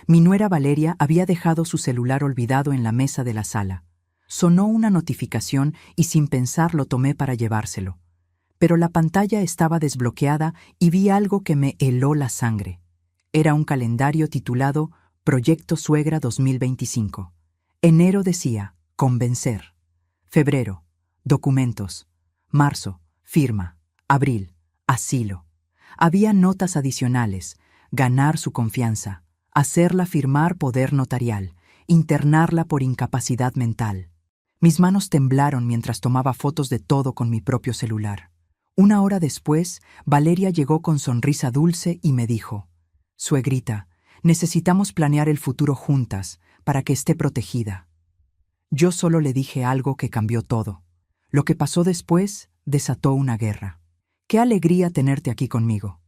Mi nuera Valeria había dejado su celular olvidado en la mesa de la sala. Sonó una notificación y sin pensar lo tomé para llevárselo. Pero la pantalla estaba desbloqueada y vi algo que me heló la sangre. Era un calendario titulado Proyecto Suegra 2025. Enero decía, convencer. Febrero, documentos. Marzo, firma. Abril, asilo. Había notas adicionales, ganar su confianza, hacerla firmar poder notarial, internarla por incapacidad mental. Mis manos temblaron mientras tomaba fotos de todo con mi propio celular. 1 hora después, Valeria llegó con sonrisa dulce y me dijo: «Suegrita, necesitamos planear el futuro juntas para que esté protegida». Yo solo le dije algo que cambió todo. Lo que pasó después desató una guerra. ¡Qué alegría tenerte aquí conmigo!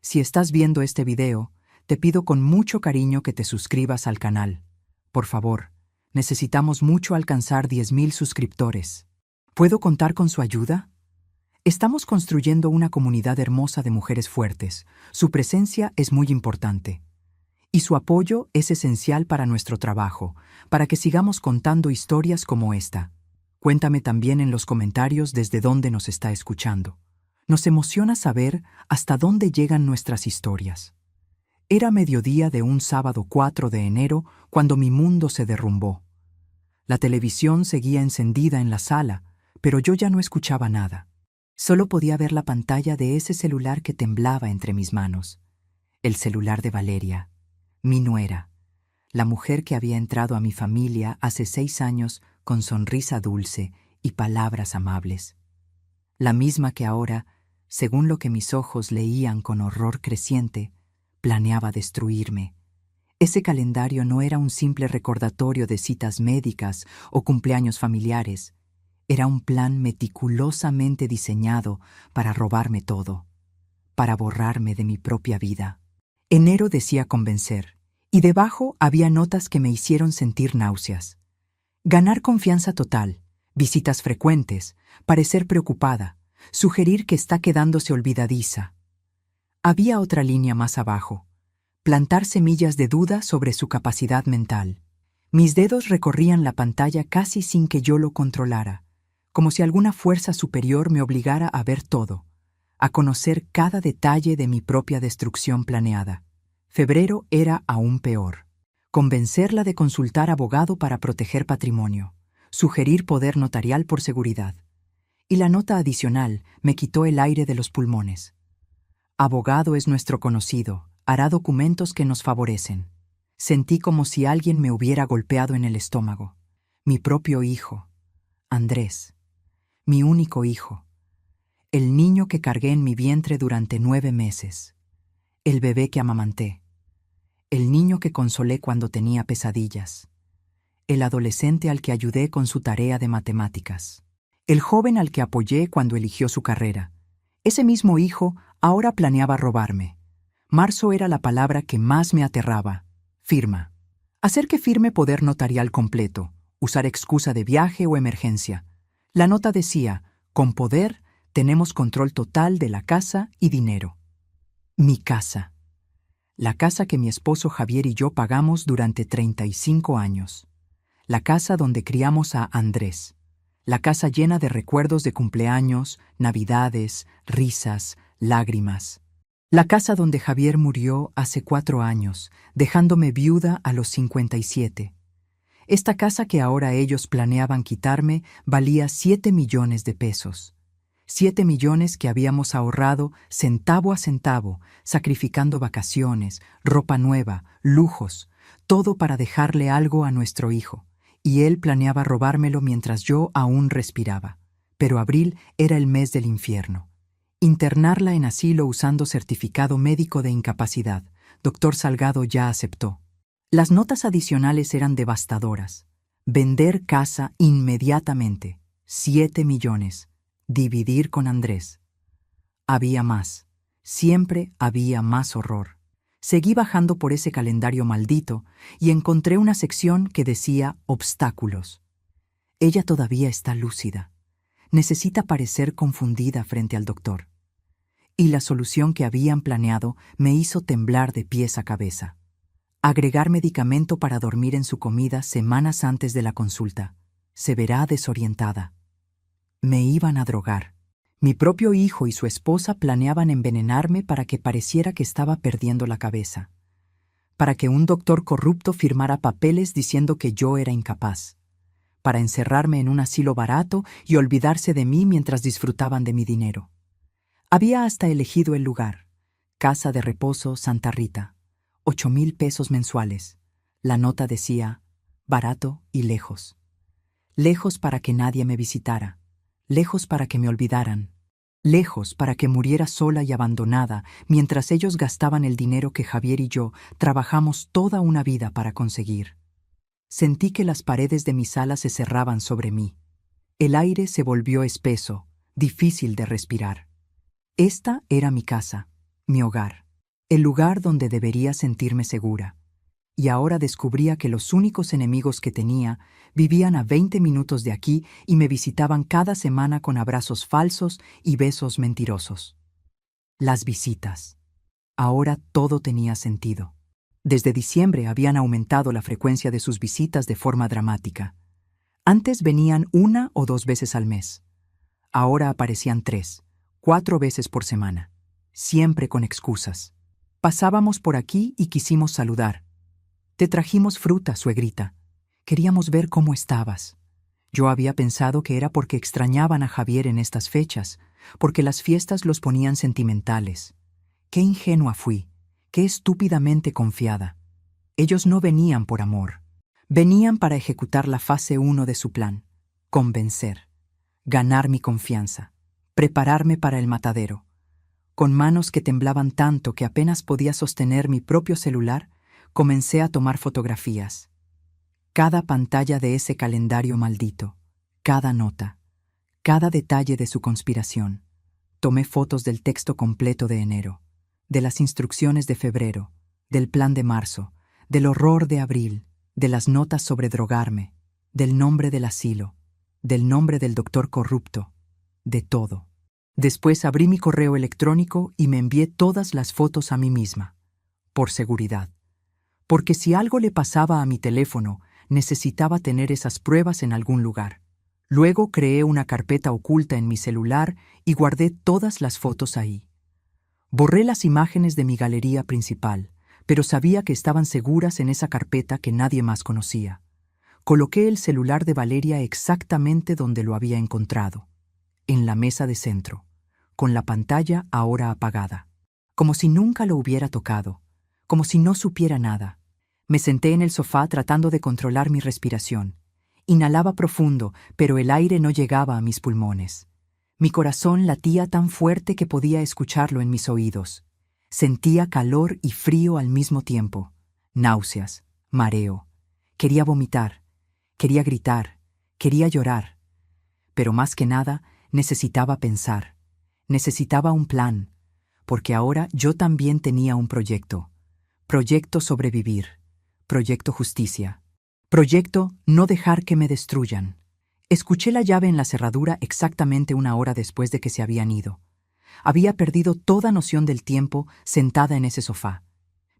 Si estás viendo este video, te pido con mucho cariño que te suscribas al canal. Por favor, necesitamos mucho alcanzar 10,000 suscriptores. ¿Puedo contar con su ayuda? Estamos construyendo una comunidad hermosa de mujeres fuertes. Su presencia es muy importante. Y su apoyo es esencial para nuestro trabajo, para que sigamos contando historias como esta. Cuéntame también en los comentarios desde dónde nos está escuchando. Nos emociona saber hasta dónde llegan nuestras historias. Era mediodía de un sábado 4 de enero cuando mi mundo se derrumbó. La televisión seguía encendida en la sala, pero yo ya no escuchaba nada. Solo podía ver la pantalla de ese celular que temblaba entre mis manos. El celular de Valeria, mi nuera, la mujer que había entrado a mi familia hace 6 años con sonrisa dulce y palabras amables. La misma que ahora, según lo que mis ojos leían con horror creciente, planeaba destruirme. Ese calendario no era un simple recordatorio de citas médicas o cumpleaños familiares. Era un plan meticulosamente diseñado para robarme todo, para borrarme de mi propia vida. Enero decía convencer, y debajo había notas que me hicieron sentir náuseas. Ganar confianza total, visitas frecuentes, parecer preocupada, sugerir que está quedándose olvidadiza. Había otra línea más abajo, plantar semillas de duda sobre su capacidad mental. Mis dedos recorrían la pantalla casi sin que yo lo controlara, como si alguna fuerza superior me obligara a ver todo, a conocer cada detalle de mi propia destrucción planeada. Febrero era aún peor. Convencerla de consultar abogado para proteger patrimonio, sugerir poder notarial por seguridad. Y la nota adicional me quitó el aire de los pulmones. Abogado es nuestro conocido, hará documentos que nos favorecen. Sentí como si alguien me hubiera golpeado en el estómago. Mi propio hijo, Andrés. Mi único hijo, el niño que cargué en mi vientre durante 9 meses, el bebé que amamanté, el niño que consolé cuando tenía pesadillas, el adolescente al que ayudé con su tarea de matemáticas, el joven al que apoyé cuando eligió su carrera. Ese mismo hijo ahora planeaba robarme. Marzo era la palabra que más me aterraba. Firma. Hacer que firme poder notarial completo, usar excusa de viaje o emergencia. La nota decía, con poder tenemos control total de la casa y dinero. Mi casa. La casa que mi esposo Javier y yo pagamos durante 35 años. La casa donde criamos a Andrés. La casa llena de recuerdos de cumpleaños, navidades, risas, lágrimas. La casa donde Javier murió hace 4 años, dejándome viuda a los 57. Esta casa que ahora ellos planeaban quitarme valía 7 millones de pesos. 7 millones que habíamos ahorrado centavo a centavo, sacrificando vacaciones, ropa nueva, lujos, todo para dejarle algo a nuestro hijo. Y él planeaba robármelo mientras yo aún respiraba. Pero abril era el mes del infierno. Internarla en asilo usando certificado médico de incapacidad. Doctor Salgado ya aceptó. Las notas adicionales eran devastadoras. Vender casa inmediatamente. 7 millones. Dividir con Andrés. Había más. Siempre había más horror. Seguí bajando por ese calendario maldito y encontré una sección que decía obstáculos. Ella todavía está lúcida. Necesita parecer confundida frente al doctor. Y la solución que habían planeado me hizo temblar de pies a cabeza. agregar medicamento para dormir en su comida semanas antes de la consulta. Se verá desorientada. Me iban a drogar. Mi propio hijo y su esposa planeaban envenenarme para que pareciera que estaba perdiendo la cabeza. Para que un doctor corrupto firmara papeles diciendo que yo era incapaz. Para encerrarme en un asilo barato y olvidarse de mí mientras disfrutaban de mi dinero. Había hasta elegido el lugar. Casa de Reposo Santa Rita. 8,000 pesos mensuales. La nota decía, barato y lejos. Lejos para que nadie me visitara. Lejos para que me olvidaran. Lejos para que muriera sola y abandonada mientras ellos gastaban el dinero que Javier y yo trabajamos toda una vida para conseguir. Sentí que las paredes de mi sala se cerraban sobre mí. El aire se volvió espeso, difícil de respirar. Esta era mi casa, mi hogar, el lugar donde debería sentirme segura. Y ahora descubría que los únicos enemigos que tenía vivían a 20 minutos de aquí y me visitaban cada semana con abrazos falsos y besos mentirosos. Las visitas. Ahora todo tenía sentido. Desde diciembre habían aumentado la frecuencia de sus visitas de forma dramática. Antes venían 1 o 2 veces al mes. Ahora aparecían 3, 4 veces por semana. Siempre con excusas. Pasábamos por aquí y quisimos saludar. Te trajimos fruta, suegrita. Queríamos ver cómo estabas. Yo había pensado que era porque extrañaban a Javier en estas fechas, porque las fiestas los ponían sentimentales. Qué ingenua fui, qué estúpidamente confiada. Ellos no venían por amor. Venían para ejecutar la fase 1 de su plan. Convencer. Ganar mi confianza. Prepararme para el matadero. Con manos que temblaban tanto que apenas podía sostener mi propio celular, comencé a tomar fotografías. Cada pantalla de ese calendario maldito, cada nota, cada detalle de su conspiración. Tomé fotos del texto completo de enero, de las instrucciones de febrero, del plan de marzo, del horror de abril, de las notas sobre drogarme, del nombre del asilo, del nombre del doctor corrupto, de todo. Después abrí mi correo electrónico y me envié todas las fotos a mí misma, por seguridad. Porque si algo le pasaba a mi teléfono, necesitaba tener esas pruebas en algún lugar. Luego creé una carpeta oculta en mi celular y guardé todas las fotos ahí. Borré las imágenes de mi galería principal, pero sabía que estaban seguras en esa carpeta que nadie más conocía. Coloqué el celular de Valeria exactamente donde lo había encontrado, en la mesa de centro, con la pantalla ahora apagada, como si nunca lo hubiera tocado. Como si no supiera nada. Me senté en el sofá tratando de controlar mi respiración. Inhalaba profundo, pero el aire no llegaba a mis pulmones. Mi corazón latía tan fuerte que podía escucharlo en mis oídos. Sentía calor y frío al mismo tiempo. Náuseas, mareo. Quería vomitar, quería gritar, quería llorar. Pero más que nada, necesitaba pensar. Necesitaba un plan, porque ahora yo también tenía un proyecto. Proyecto sobrevivir. Proyecto justicia. Proyecto no dejar que me destruyan. Escuché la llave en la cerradura exactamente 1 hora después de que se habían ido. Había perdido toda noción del tiempo sentada en ese sofá.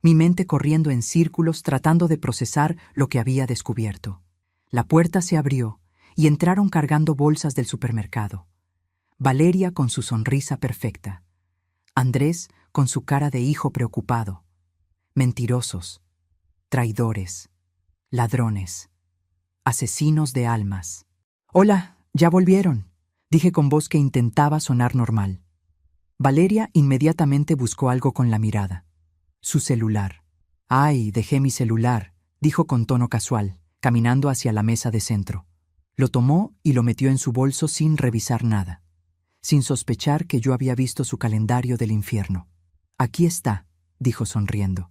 Mi mente corriendo en círculos tratando de procesar lo que había descubierto. La puerta se abrió y entraron cargando bolsas del supermercado. Valeria con su sonrisa perfecta. Andrés con su cara de hijo preocupado. Mentirosos, traidores, ladrones, asesinos de almas. «Hola, ya volvieron», dije con voz que intentaba sonar normal. Valeria inmediatamente buscó algo con la mirada. Su celular. «Ay, dejé mi celular», dijo con tono casual, caminando hacia la mesa de centro. Lo tomó y lo metió en su bolso sin revisar nada, sin sospechar que yo había visto su calendario del infierno. «Aquí está», dijo sonriendo.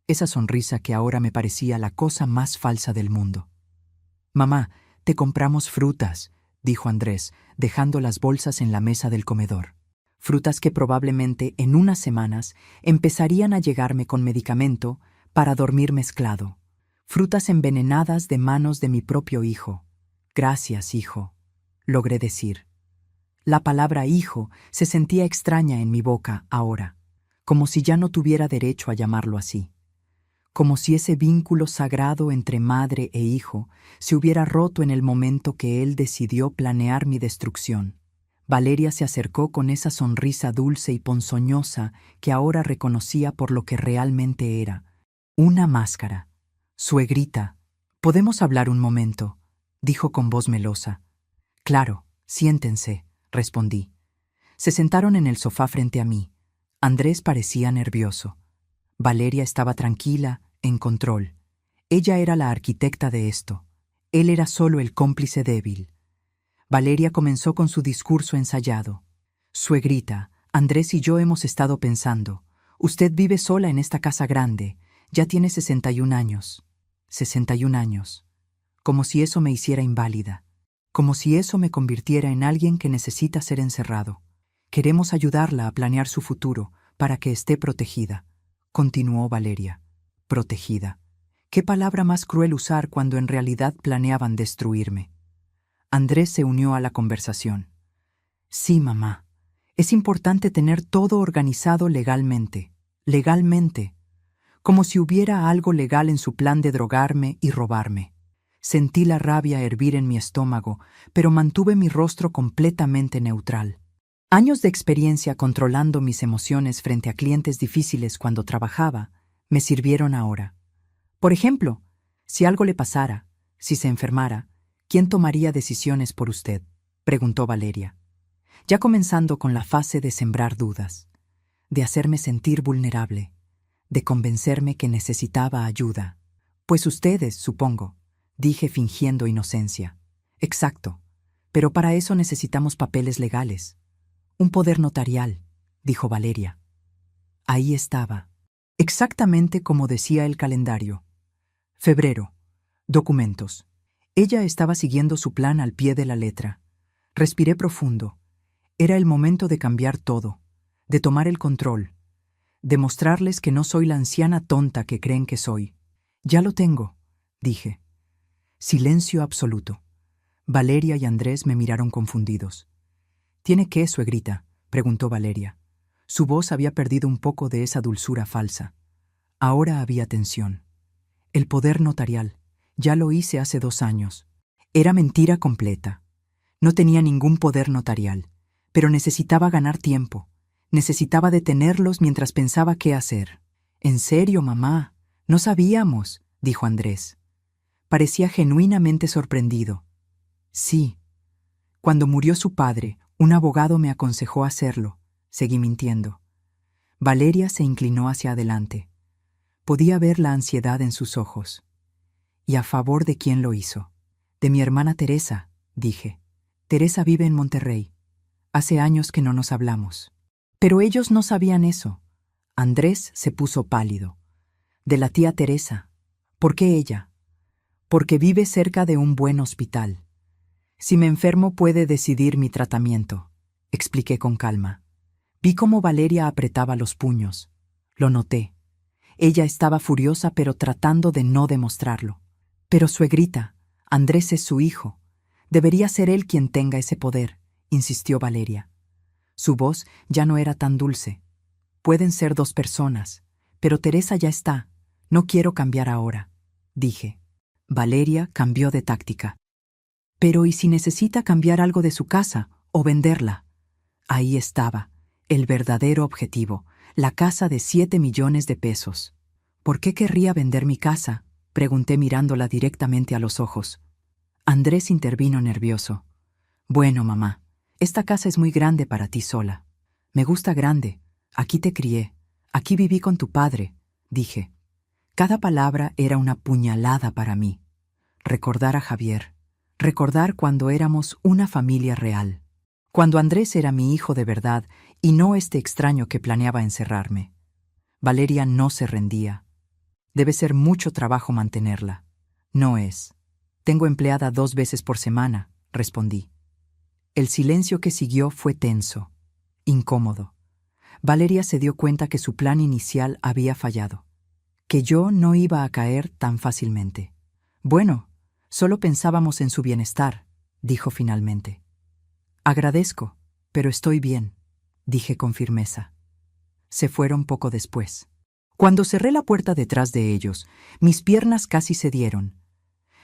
Esa sonrisa que ahora me parecía la cosa más falsa del mundo. «Mamá, te compramos frutas», dijo Andrés, dejando las bolsas en la mesa del comedor. Frutas que probablemente en unas semanas empezarían a llegarme con medicamento para dormir mezclado. Frutas envenenadas de manos de mi propio hijo. «Gracias, hijo», logré decir. La palabra hijo se sentía extraña en mi boca ahora, como si ya no tuviera derecho a llamarlo así. como si ese vínculo sagrado entre madre e hijo se hubiera roto en el momento que él decidió planear mi destrucción. Valeria se acercó con esa sonrisa dulce y ponzoñosa que ahora reconocía por lo que realmente era: una máscara. Suegrita, ¿podemos hablar un momento?, dijo con voz melosa. Claro, siéntense, respondí. Se sentaron en el sofá frente a mí. Andrés parecía nervioso. Valeria estaba tranquila, en control. Ella era la arquitecta de esto. Él era solo el cómplice débil. Valeria comenzó con su discurso ensayado. Suegrita, Andrés y yo hemos estado pensando. Usted vive sola en esta casa grande. Ya tiene 61 años. 61 años. Como si eso me hiciera inválida. Como si eso me convirtiera en alguien que necesita ser encerrado. Queremos ayudarla a planear su futuro para que esté protegida, continuó Valeria. Protegida. ¿Qué palabra más cruel usar cuando en realidad planeaban destruirme? Andrés se unió a la conversación. Sí, mamá. Es importante tener todo organizado legalmente. Legalmente. Como si hubiera algo legal en su plan de drogarme y robarme. Sentí la rabia hervir en mi estómago, pero mantuve mi rostro completamente neutral. Años de experiencia controlando mis emociones frente a clientes difíciles cuando trabajaba me sirvieron ahora. Por ejemplo, si algo le pasara, si se enfermara, ¿quién tomaría decisiones por usted?, preguntó Valeria, ya comenzando con la fase de sembrar dudas, de hacerme sentir vulnerable, de convencerme que necesitaba ayuda. Pues ustedes, supongo, dije fingiendo inocencia. Exacto, pero para eso necesitamos papeles legales. Un poder notarial, dijo Valeria. Ahí estaba, exactamente como decía el calendario. Febrero. Documentos. Ella estaba siguiendo su plan al pie de la letra. Respiré profundo. Era el momento de cambiar todo, de tomar el control, de mostrarles que no soy la anciana tonta que creen que soy. Ya lo tengo, dije. Silencio absoluto. Valeria y Andrés me miraron confundidos. ¿Tiene qué, suegrita?, preguntó Valeria. Su voz había perdido un poco de esa dulzura falsa. Ahora había tensión. El poder notarial. Ya lo hice hace 2 años. Era mentira completa. No tenía ningún poder notarial, pero necesitaba ganar tiempo. Necesitaba detenerlos mientras pensaba qué hacer. «¿En serio, mamá? No sabíamos», dijo Andrés. Parecía genuinamente sorprendido. Sí. Cuando murió su padre, un abogado me aconsejó hacerlo. Seguí mintiendo. Valeria se inclinó hacia adelante. Podía ver la ansiedad en sus ojos. ¿Y a favor de quién lo hizo? De mi hermana Teresa, dije. Teresa vive en Monterrey. Hace años que no nos hablamos. Pero ellos no sabían eso. Andrés se puso pálido. De la tía Teresa. ¿Por qué ella? Porque vive cerca de un buen hospital. Si me enfermo puede decidir mi tratamiento, expliqué con calma. Vi cómo Valeria apretaba los puños. Lo noté. Ella estaba furiosa pero tratando de no demostrarlo. Pero suegrita, Andrés es su hijo. Debería ser él quien tenga ese poder, insistió Valeria. Su voz ya no era tan dulce. Pueden ser 2 personas, pero Teresa ya está. No quiero cambiar ahora, dije. Valeria cambió de táctica. Pero ¿y si necesita cambiar algo de su casa o venderla? Ahí estaba, el verdadero objetivo, la casa de 7 millones de pesos. ¿Por qué querría vender mi casa?, pregunté mirándola directamente a los ojos. Andrés intervino nervioso. Bueno, mamá, esta casa es muy grande para ti sola. Me gusta grande. Aquí te crié. Aquí viví con tu padre, dije. Cada palabra era una puñalada para mí. Recordar a Javier. Recordar cuando éramos una familia real. Cuando Andrés era mi hijo de verdad y no este extraño que planeaba encerrarme. Valeria no se rendía. Debe ser mucho trabajo mantenerla. No es. Tengo empleada 2 veces por semana, respondí. El silencio que siguió fue tenso, incómodo. Valeria se dio cuenta que su plan inicial había fallado, que yo no iba a caer tan fácilmente. Bueno, solo pensábamos en su bienestar, dijo finalmente. Agradezco, pero estoy bien, dije con firmeza. Se fueron poco después. Cuando cerré la puerta detrás de ellos, mis piernas casi cedieron.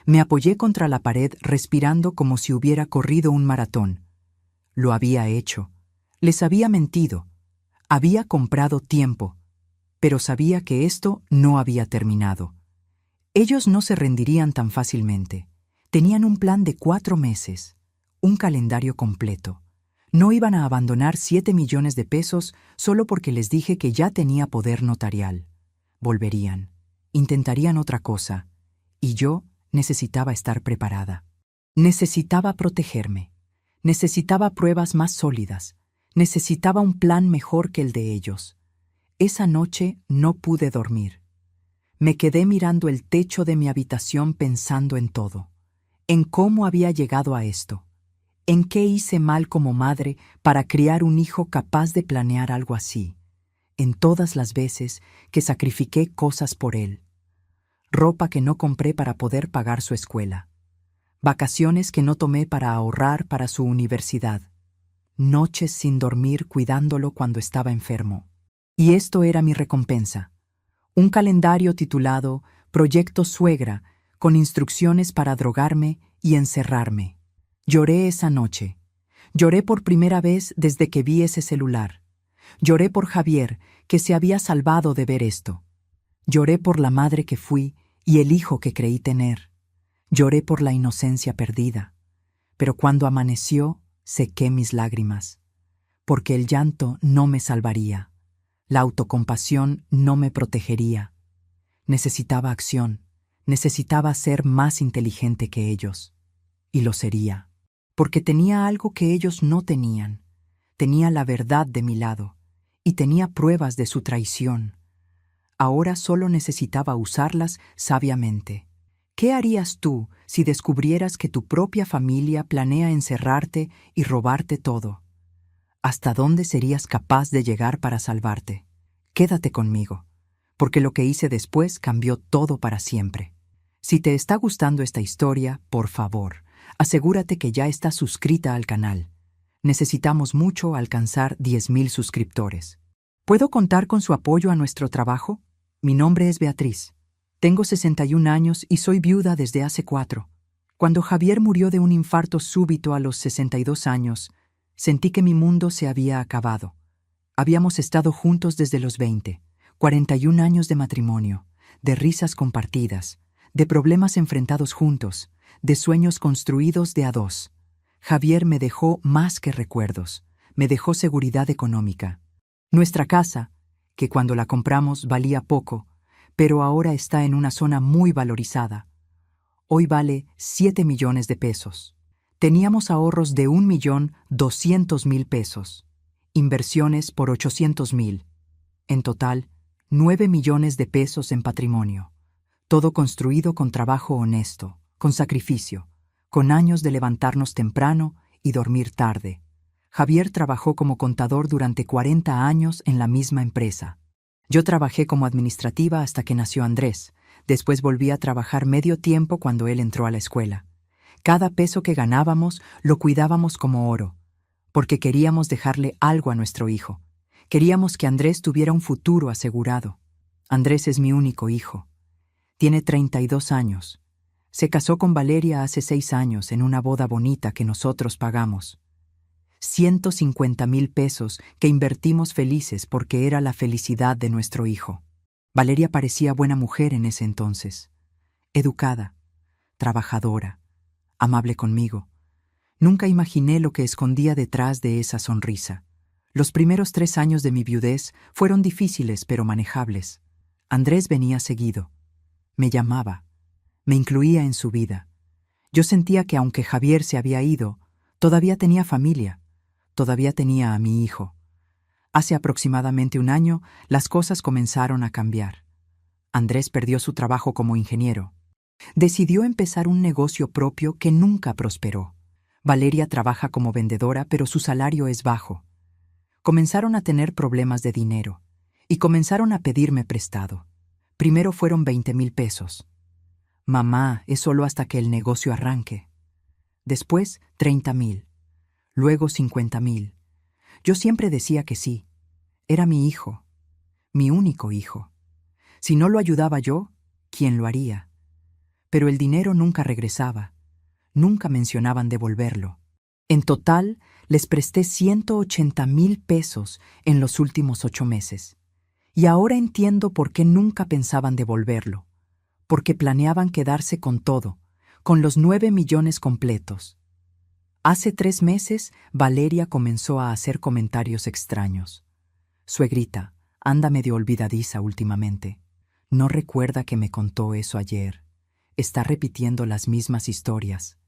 Me apoyé contra la pared respirando como si hubiera corrido un maratón. Lo había hecho. Les había mentido. Había comprado tiempo. Pero sabía que esto no había terminado. Ellos no se rendirían tan fácilmente. Tenían un plan de 4 meses, un calendario completo. No iban a abandonar 7 millones de pesos solo porque les dije que ya tenía poder notarial. Volverían, intentarían otra cosa, y yo necesitaba estar preparada. Necesitaba protegerme. Necesitaba pruebas más sólidas. Necesitaba un plan mejor que el de ellos. Esa noche no pude dormir. Me quedé mirando el techo de mi habitación pensando en todo, en cómo había llegado a esto, en qué hice mal como madre para criar un hijo capaz de planear algo así, en todas las veces que sacrifiqué cosas por él, ropa que no compré para poder pagar su escuela, vacaciones que no tomé para ahorrar para su universidad, noches sin dormir cuidándolo cuando estaba enfermo. Y esto era mi recompensa. Un calendario titulado Proyecto Suegra, con instrucciones para drogarme y encerrarme. Lloré esa noche. Lloré por primera vez desde que vi ese celular. Lloré por Javier, que se había salvado de ver esto. Lloré por la madre que fui y el hijo que creí tener. Lloré por la inocencia perdida. Pero cuando amaneció, sequé mis lágrimas, porque el llanto no me salvaría. La autocompasión no me protegería. Necesitaba acción, necesitaba ser más inteligente que ellos. Y lo sería, porque tenía algo que ellos no tenían. Tenía la verdad de mi lado, y tenía pruebas de su traición. Ahora solo necesitaba usarlas sabiamente. ¿Qué harías tú si descubrieras que tu propia familia planea encerrarte y robarte todo? ¿Hasta dónde serías capaz de llegar para salvarte? Quédate conmigo, porque lo que hice después cambió todo para siempre. Si te está gustando esta historia, por favor, asegúrate que ya estás suscrita al canal. Necesitamos mucho alcanzar 10,000 suscriptores. ¿Puedo contar con su apoyo a nuestro trabajo? Mi nombre es Beatriz. Tengo 61 años y soy viuda desde hace 4. Cuando Javier murió de un infarto súbito a los 62 años, sentí que mi mundo se había acabado. Habíamos estado juntos desde los 20, 41 años de matrimonio, de risas compartidas, de problemas enfrentados juntos, de sueños construidos de a dos. Javier me dejó más que recuerdos, me dejó seguridad económica. Nuestra casa, que cuando la compramos valía poco, pero ahora está en una zona muy valorizada. Hoy vale 7 millones de pesos. Teníamos ahorros de 1.200.000 pesos. Inversiones por 800.000. En total, 9 millones de pesos en patrimonio. Todo construido con trabajo honesto, con sacrificio, con años de levantarnos temprano y dormir tarde. Javier trabajó como contador durante 40 años en la misma empresa. Yo trabajé como administrativa hasta que nació Andrés. Después volví a trabajar medio tiempo cuando él entró a la escuela. Cada peso que ganábamos lo cuidábamos como oro, porque queríamos dejarle algo a nuestro hijo. Queríamos que Andrés tuviera un futuro asegurado. Andrés es mi único hijo. Tiene 32 años. Se casó con Valeria hace 6 años en una boda bonita que nosotros pagamos. 150,000 pesos que invertimos felices porque era la felicidad de nuestro hijo. Valeria parecía buena mujer en ese entonces. Educada, trabajadora, amable conmigo. Nunca imaginé lo que escondía detrás de esa sonrisa. Los primeros 3 años de mi viudez fueron difíciles pero manejables. Andrés venía seguido. Me llamaba. Me incluía en su vida. Yo sentía que aunque Javier se había ido, todavía tenía familia. Todavía tenía a mi hijo. Hace aproximadamente 1 año, las cosas comenzaron a cambiar. Andrés perdió su trabajo como ingeniero. Decidió empezar un negocio propio que nunca prosperó. Valeria trabaja como vendedora, pero su salario es bajo. Comenzaron a tener problemas de dinero y comenzaron a pedirme prestado. Primero fueron 20,000 pesos. Mamá, es solo hasta que el negocio arranque. Después, 30,000. Luego 50,000. Yo siempre decía que sí. Era mi hijo, mi único hijo. Si no lo ayudaba yo, ¿quién lo haría? Pero el dinero nunca regresaba. Nunca mencionaban devolverlo. En total, les presté 180,000 pesos en los últimos 8 meses. Y ahora entiendo por qué nunca pensaban devolverlo. Porque planeaban quedarse con todo, con los 9 millones completos. Hace 3 meses, Valeria comenzó a hacer comentarios extraños. Suegrita, anda medio olvidadiza últimamente. No recuerda que me contó eso ayer. Está repitiendo las mismas historias.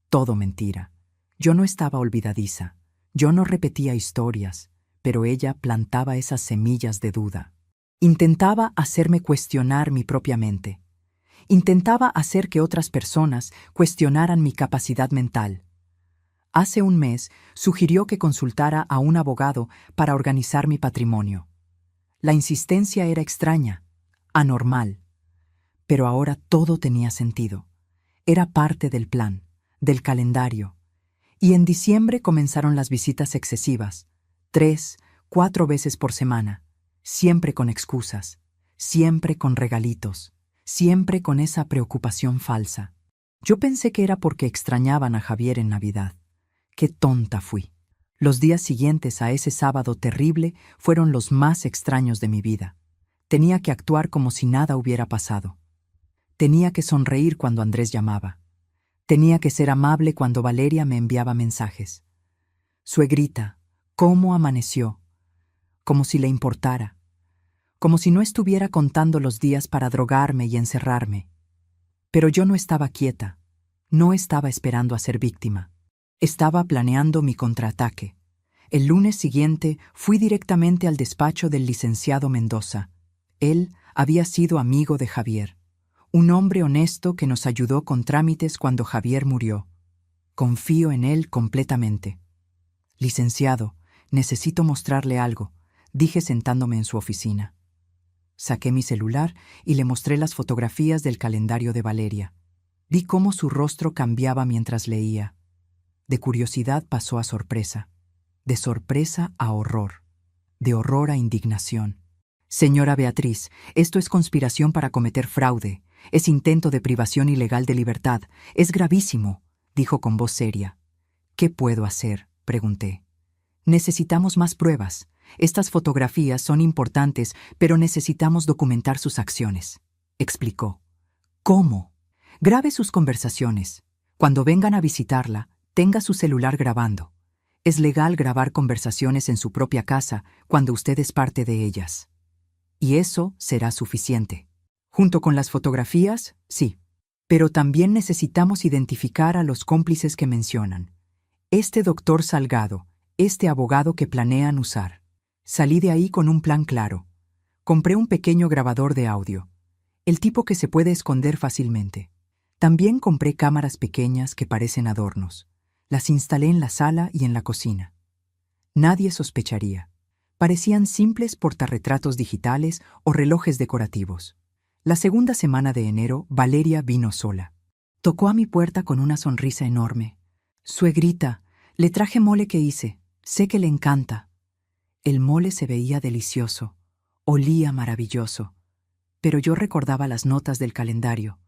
Todo mentira. Yo no estaba olvidadiza. Yo no repetía historias, pero ella plantaba esas semillas de duda. Intentaba hacerme cuestionar mi propia mente. Intentaba hacer que otras personas cuestionaran mi capacidad mental. Hace un mes sugirió que consultara a un abogado para organizar mi patrimonio. La insistencia era extraña, anormal. Pero ahora todo tenía sentido. Era parte del plan, del calendario. Y en diciembre comenzaron las visitas excesivas, 3, 4 veces por semana, siempre con excusas, siempre con regalitos, siempre con esa preocupación falsa. Yo pensé que era porque extrañaban a Javier en Navidad. ¡Qué tonta fui! Los días siguientes a ese sábado terrible fueron los más extraños de mi vida. Tenía que actuar como si nada hubiera pasado. Tenía que sonreír cuando Andrés llamaba. Tenía que ser amable cuando Valeria me enviaba mensajes. Suegrita, ¿cómo amaneció? Como si le importara. Como si no estuviera contando los días para drogarme y encerrarme. Pero yo no estaba quieta. No estaba esperando a ser víctima. Estaba planeando mi contraataque. El lunes siguiente fui directamente al despacho del licenciado Mendoza. Él había sido amigo de Javier. Un hombre honesto que nos ayudó con trámites cuando Javier murió. Confío en él completamente. Licenciado, necesito mostrarle algo, dije sentándome en su oficina. Saqué mi celular y le mostré las fotografías del calendario de Valeria. Vi cómo su rostro cambiaba mientras leía. De curiosidad pasó a sorpresa. De sorpresa a horror. De horror a indignación. Señora Beatriz, esto es conspiración para cometer fraude. Es intento de privación ilegal de libertad. Es gravísimo, dijo con voz seria. ¿Qué puedo hacer?, pregunté. Necesitamos más pruebas. Estas fotografías son importantes, pero necesitamos documentar sus acciones, explicó. ¿Cómo? Grabe sus conversaciones. Cuando vengan a visitarla, tenga su celular grabando. Es legal grabar conversaciones en su propia casa cuando usted es parte de ellas. Y eso será suficiente. Junto con las fotografías, sí. Pero también necesitamos identificar a los cómplices que mencionan. Este doctor Salgado, este abogado que planean usar. Salí de ahí con un plan claro. Compré un pequeño grabador de audio. El tipo que se puede esconder fácilmente. También compré cámaras pequeñas que parecen adornos. Las instalé en la sala y en la cocina. Nadie sospecharía. Parecían simples portarretratos digitales o relojes decorativos. La segunda semana de enero, Valeria vino sola. Tocó a mi puerta con una sonrisa enorme. Suegrita, le traje mole que hice. Sé que le encanta. El mole se veía delicioso. Olía maravilloso. Pero yo recordaba las notas del calendario.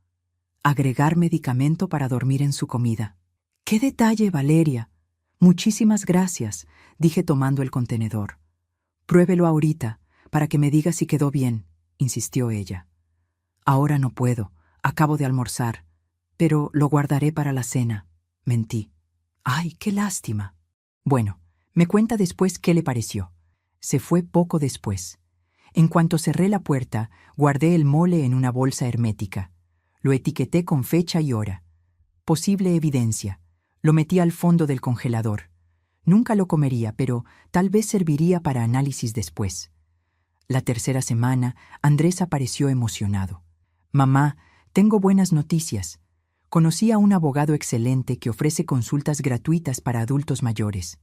Agregar medicamento para dormir en su comida. ¡Qué detalle, Valeria! Muchísimas gracias, dije tomando el contenedor. Pruébelo ahorita, para que me diga si quedó bien, insistió ella. Ahora no puedo, acabo de almorzar, pero lo guardaré para la cena, mentí. ¡Ay, qué lástima! Bueno, me cuenta después qué le pareció. Se fue poco después. En cuanto cerré la puerta, guardé el mole en una bolsa hermética. Lo etiqueté con fecha y hora. Posible evidencia. Lo metí al fondo del congelador. Nunca lo comería, pero tal vez serviría para análisis después. La tercera semana, Andrés apareció emocionado. Mamá, tengo buenas noticias. Conocí a un abogado excelente que ofrece consultas gratuitas para adultos mayores.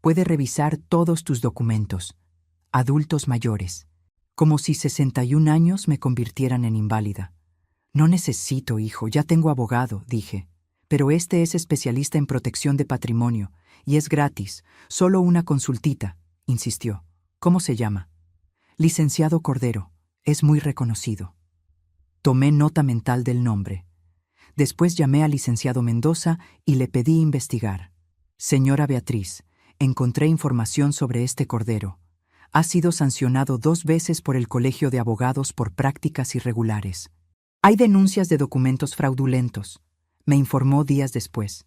Puede revisar todos tus documentos. Adultos mayores. Como si 61 años me convirtieran en inválida. No necesito, hijo, ya tengo abogado, dije. Pero este es especialista en protección de patrimonio, y es gratis, solo una consultita, insistió. ¿Cómo se llama? Licenciado Cordero, Es muy reconocido. Tomé nota mental del nombre. Después llamé al licenciado Mendoza y le pedí investigar. Señora Beatriz, encontré información sobre este cordero. Ha sido sancionado 2 veces por el Colegio de Abogados por prácticas irregulares. Hay denuncias de documentos fraudulentos, me informó días después.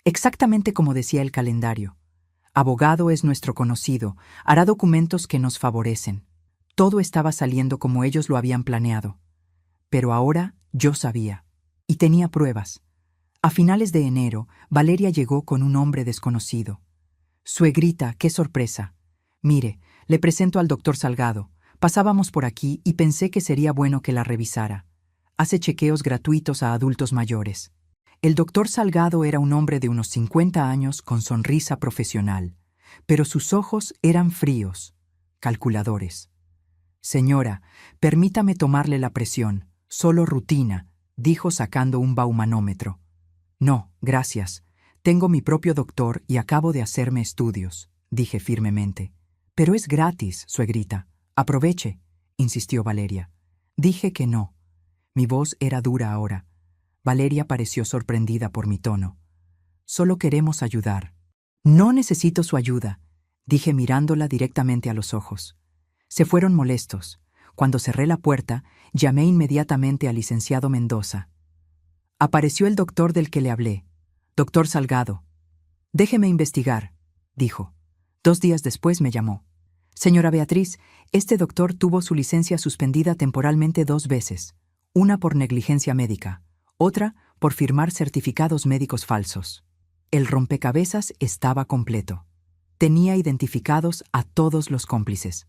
Exactamente como decía el calendario. Abogado es nuestro conocido, hará documentos que nos favorecen. Todo estaba saliendo como ellos lo habían planeado. Pero ahora yo sabía. Y tenía pruebas. A finales de enero, Valeria llegó con un hombre desconocido. Suegrita, qué sorpresa. Mire, le presento al doctor Salgado. Pasábamos por aquí y pensé que sería bueno que la revisara. Hace chequeos gratuitos a adultos mayores. El doctor Salgado era un hombre de unos 50 años con sonrisa profesional, pero sus ojos eran fríos, calculadores. Señora, permítame tomarle la presión, solo rutina, dijo sacando un baumanómetro. No, gracias. Tengo mi propio doctor y acabo de hacerme estudios, dije firmemente. Pero es gratis, suegrita. Aproveche, insistió Valeria. Dije que no. Mi voz era dura ahora. Valeria pareció sorprendida por mi tono. Solo queremos ayudar. No necesito su ayuda, dije mirándola directamente a los ojos. Se fueron molestos. Cuando cerré la puerta, llamé inmediatamente al licenciado Mendoza. Apareció el doctor del que le hablé. Doctor Salgado. Déjeme investigar, dijo. 2 días después me llamó. Señora Beatriz, este doctor tuvo su licencia suspendida temporalmente 2 veces. Una por negligencia médica, otra por firmar certificados médicos falsos. El rompecabezas estaba completo. Tenía identificados a todos los cómplices.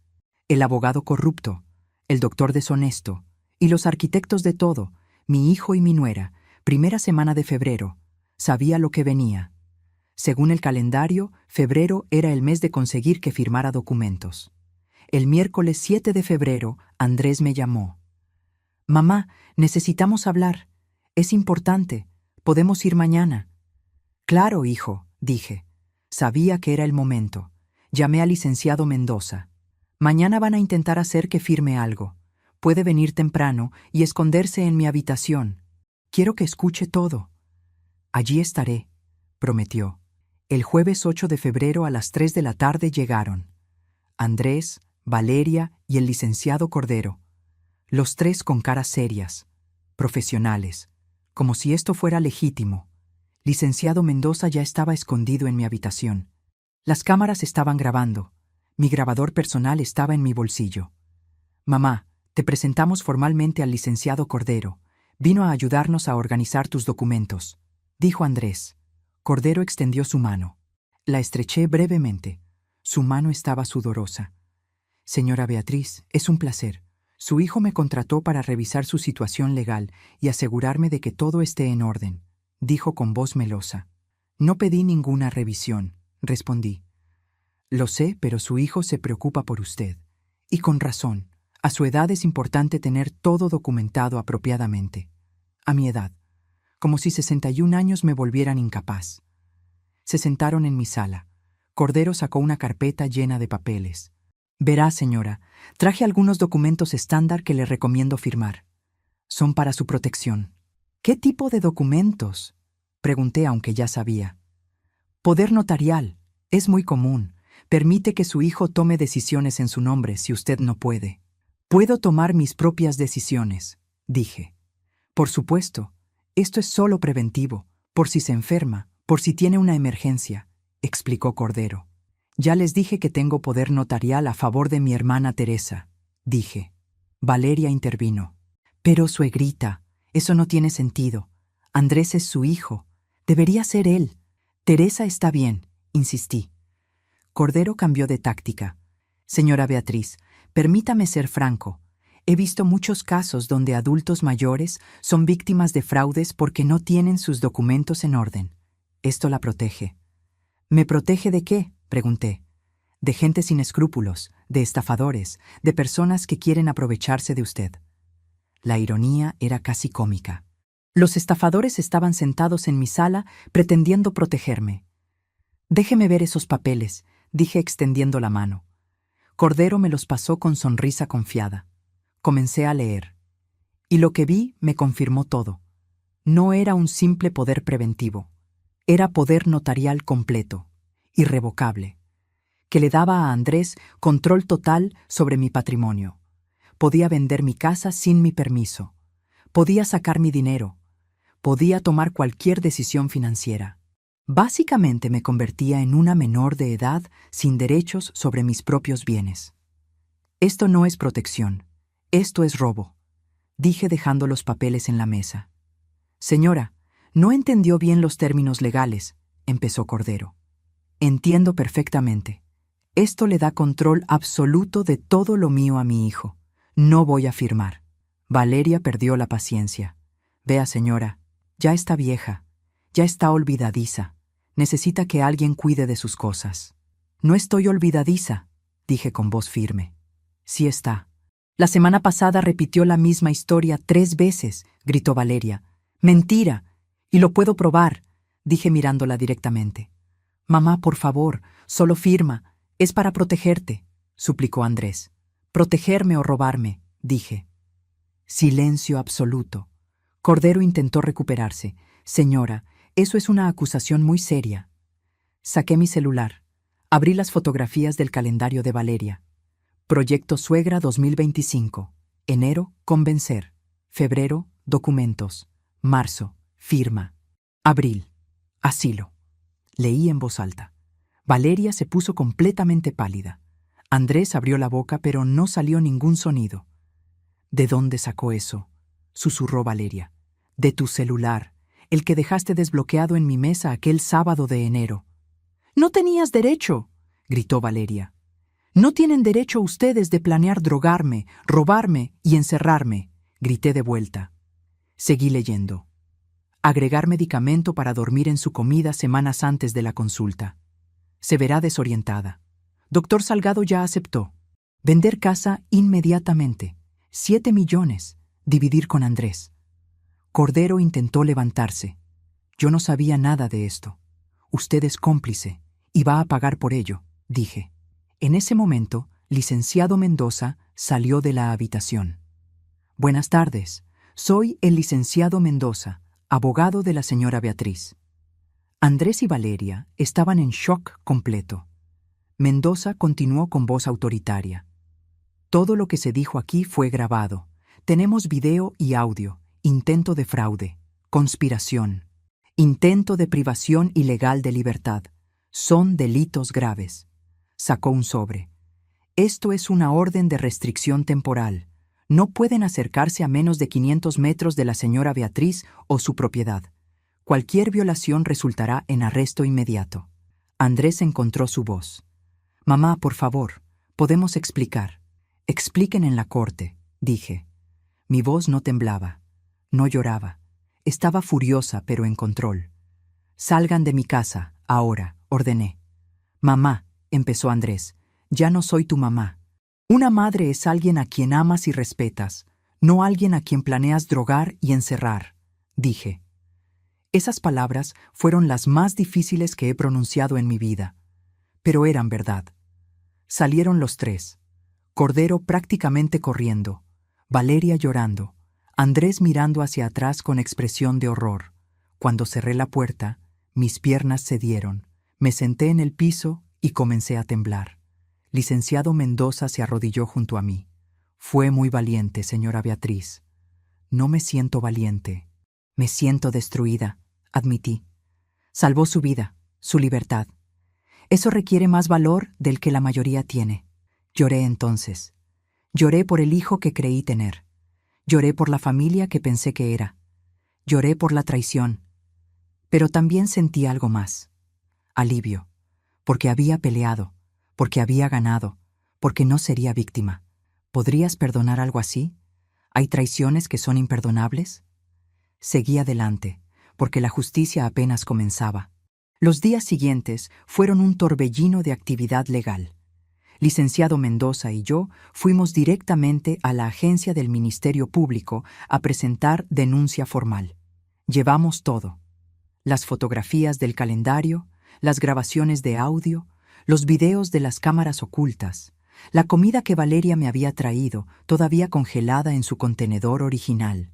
El abogado corrupto, el doctor deshonesto, y los arquitectos de todo, mi hijo y mi nuera, primera semana de febrero, sabía lo que venía. Según el calendario, febrero era el mes de conseguir que firmara documentos. El miércoles 7 de febrero, Andrés me llamó. Mamá, necesitamos hablar. Es importante. Podemos ir mañana. Claro, hijo, dije. Sabía que era el momento. Llamé al licenciado Mendoza. Mañana van a intentar hacer que firme algo. Puede venir temprano y esconderse en mi habitación. Quiero que escuche todo. Allí estaré, prometió. El jueves 8 de febrero a las 3 de la tarde llegaron. Andrés, Valeria y el licenciado Cordero. Los 3 con caras serias, profesionales, como si esto fuera legítimo. Licenciado Mendoza ya estaba escondido en mi habitación. Las cámaras estaban grabando. Mi grabador personal estaba en mi bolsillo. Mamá, te presentamos formalmente al licenciado Cordero. Vino a ayudarnos a organizar tus documentos, dijo Andrés. Cordero extendió su mano. La estreché brevemente. Su mano estaba sudorosa. Señora Beatriz, es un placer. Su hijo me contrató para revisar su situación legal y asegurarme de que todo esté en orden, dijo con voz melosa. No pedí ninguna revisión, respondí. Lo sé, pero su hijo se preocupa por usted. Y con razón. A su edad es importante tener todo documentado apropiadamente. A mi edad. Como si 61 años me volvieran incapaz. Se sentaron en mi sala. Cordero sacó una carpeta llena de papeles. Verá, señora, traje algunos documentos estándar que le recomiendo firmar. Son para su protección. ¿Qué tipo de documentos? Pregunté, aunque ya sabía. Poder notarial. Es muy común. Permite que su hijo tome decisiones en su nombre si usted no puede. Puedo tomar mis propias decisiones, dije. Por supuesto, esto es solo preventivo, por si se enferma, por si tiene una emergencia, explicó Cordero. Ya les dije que tengo poder notarial a favor de mi hermana Teresa, dije. Valeria intervino. Pero, suegrita, eso no tiene sentido. Andrés es su hijo. Debería ser él. Teresa está bien, insistí. Cordero cambió de táctica. Señora Beatriz, permítame ser franco. He visto muchos casos donde adultos mayores son víctimas de fraudes porque no tienen sus documentos en orden. Esto la protege. ¿Me protege de qué?, pregunté. De gente sin escrúpulos, de estafadores, de personas que quieren aprovecharse de usted. La ironía era casi cómica. Los estafadores estaban sentados en mi sala pretendiendo protegerme. Déjeme ver esos papeles, dije extendiendo la mano. Cordero me los pasó con sonrisa confiada. Comencé a leer. Y lo que vi me confirmó todo. No era un simple poder preventivo. Era poder notarial completo, irrevocable, que le daba a Andrés control total sobre mi patrimonio. Podía vender mi casa sin mi permiso. Podía sacar mi dinero. Podía tomar cualquier decisión financiera. Básicamente me convertía en una menor de edad sin derechos sobre mis propios bienes. Esto no es protección. Esto es robo, dije dejando los papeles en la mesa. Señora, no entendió bien los términos legales, empezó Cordero. Entiendo perfectamente. Esto le da control absoluto de todo lo mío a mi hijo. No voy a firmar. Valeria perdió la paciencia. Vea, señora, ya está vieja, ya está olvidadiza. Necesita que alguien cuide de sus cosas. No estoy olvidadiza, dije con voz firme. Sí está. La semana pasada repitió la misma historia 3 veces, gritó Valeria. Mentira. Y lo puedo probar, dije mirándola directamente. Mamá, por favor, solo firma. Es para protegerte, suplicó Andrés. Protegerme o robarme, dije. Silencio absoluto. Cordero intentó recuperarse. Señora, eso es una acusación muy seria. Saqué mi celular. Abrí las fotografías del calendario de Valeria. Proyecto Suegra 2025. Enero, convencer. Febrero, documentos. Marzo, firma. Abril, asilo. Leí en voz alta. Valeria se puso completamente pálida. Andrés abrió la boca, pero no salió ningún sonido. ¿De dónde sacó eso?, susurró Valeria. De tu celular, el que dejaste desbloqueado en mi mesa aquel sábado de enero. No tenías derecho, gritó Valeria. No tienen derecho ustedes de planear drogarme, robarme y encerrarme, grité de vuelta. Seguí leyendo. Agregar medicamento para dormir en su comida semanas antes de la consulta. Se verá desorientada. Doctor Salgado ya aceptó. Vender casa inmediatamente. 7 millones. Dividir con Andrés. Cordero intentó levantarse. Yo no sabía nada de esto. Usted es cómplice y va a pagar por ello, dije. En ese momento, licenciado Mendoza salió de la habitación. Buenas tardes. Soy el licenciado Mendoza, abogado de la señora Beatriz. Andrés y Valeria estaban en shock completo. Mendoza continuó con voz autoritaria. Todo lo que se dijo aquí fue grabado. Tenemos video y audio. Intento de fraude. Conspiración. Intento de privación ilegal de libertad. Son delitos graves. Sacó un sobre. Esto es una orden de restricción temporal. No pueden acercarse a menos de 500 metros de la señora Beatriz o su propiedad. Cualquier violación resultará en arresto inmediato. Andrés encontró su voz. Mamá, por favor, podemos explicar. Expliquen en la corte, dije. Mi voz no temblaba, no lloraba. Estaba furiosa, pero en control. Salgan de mi casa, ahora, ordené. Mamá, empezó Andrés, ya no soy tu mamá. Una madre es alguien a quien amas y respetas, no alguien a quien planeas drogar y encerrar, dije. Esas palabras fueron las más difíciles que he pronunciado en mi vida, pero eran verdad. Salieron los 3. Cordero prácticamente corriendo, Valeria llorando, Andrés mirando hacia atrás con expresión de horror. Cuando cerré la puerta, mis piernas cedieron, me senté en el piso y comencé a temblar. Licenciado Mendoza se arrodilló junto a mí. Fue muy valiente, señora Beatriz. No me siento valiente. Me siento destruida, admití. Salvó su vida, su libertad. Eso requiere más valor del que la mayoría tiene. Lloré entonces. Lloré por el hijo que creí tener. Lloré por la familia que pensé que era. Lloré por la traición. Pero también sentí algo más. Alivio. Porque había peleado, porque había ganado, porque no sería víctima. ¿Podrías perdonar algo así? ¿Hay traiciones que son imperdonables? Seguí adelante, porque la justicia apenas comenzaba. Los días siguientes fueron un torbellino de actividad legal. Licenciado Mendoza y yo fuimos directamente a la agencia del Ministerio Público a presentar denuncia formal. Llevamos todo. Las fotografías del calendario, las grabaciones de audio, los videos de las cámaras ocultas, La comida que Valeria me había traído, todavía congelada en su contenedor original.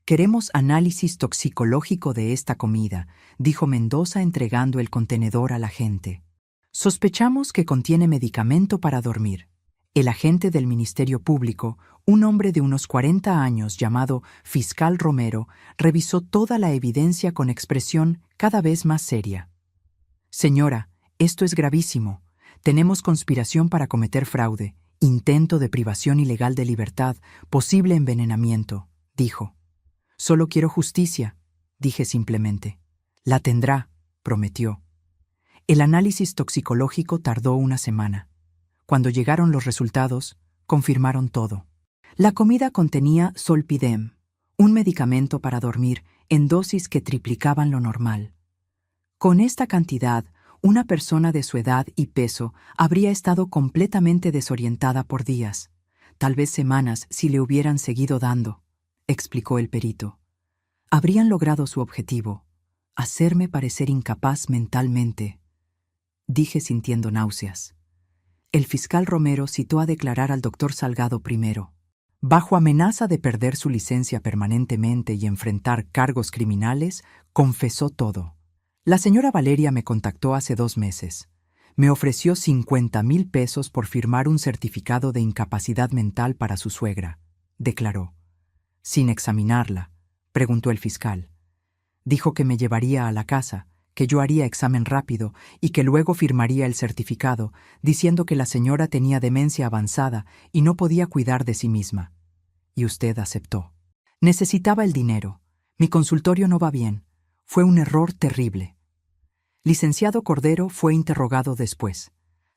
«Queremos análisis toxicológico de esta comida», dijo Mendoza entregando el contenedor al agente. «Sospechamos que contiene medicamento para dormir». El agente del Ministerio Público, un hombre de unos 40 años llamado Fiscal Romero, revisó toda la evidencia con expresión cada vez más seria. «Señora, esto es gravísimo. Tenemos conspiración para cometer fraude, intento de privación ilegal de libertad, posible envenenamiento», dijo. «Solo quiero justicia», dije simplemente. «La tendrá», prometió. El análisis toxicológico tardó una semana. Cuando llegaron los resultados, confirmaron todo. La comida contenía Zolpidem, un medicamento para dormir en dosis que triplicaban lo normal. Con esta cantidad, una persona de su edad y peso habría estado completamente desorientada por días, tal vez semanas si le hubieran seguido dando, explicó el perito. Habrían logrado su objetivo, hacerme parecer incapaz mentalmente, dije sintiendo náuseas. El fiscal Romero citó a declarar al doctor Salgado primero. Bajo amenaza de perder su licencia permanentemente y enfrentar cargos criminales, confesó todo. La señora Valeria me contactó hace 2 meses. Me ofreció 50,000 pesos por firmar un certificado de incapacidad mental para su suegra, declaró. Sin examinarla, preguntó el fiscal. Dijo que me llevaría a la casa, que yo haría examen rápido y que luego firmaría el certificado, diciendo que la señora tenía demencia avanzada y no podía cuidar de sí misma. Y usted aceptó. Necesitaba el dinero. Mi consultorio no va bien. Fue un error terrible. Licenciado Cordero fue interrogado después.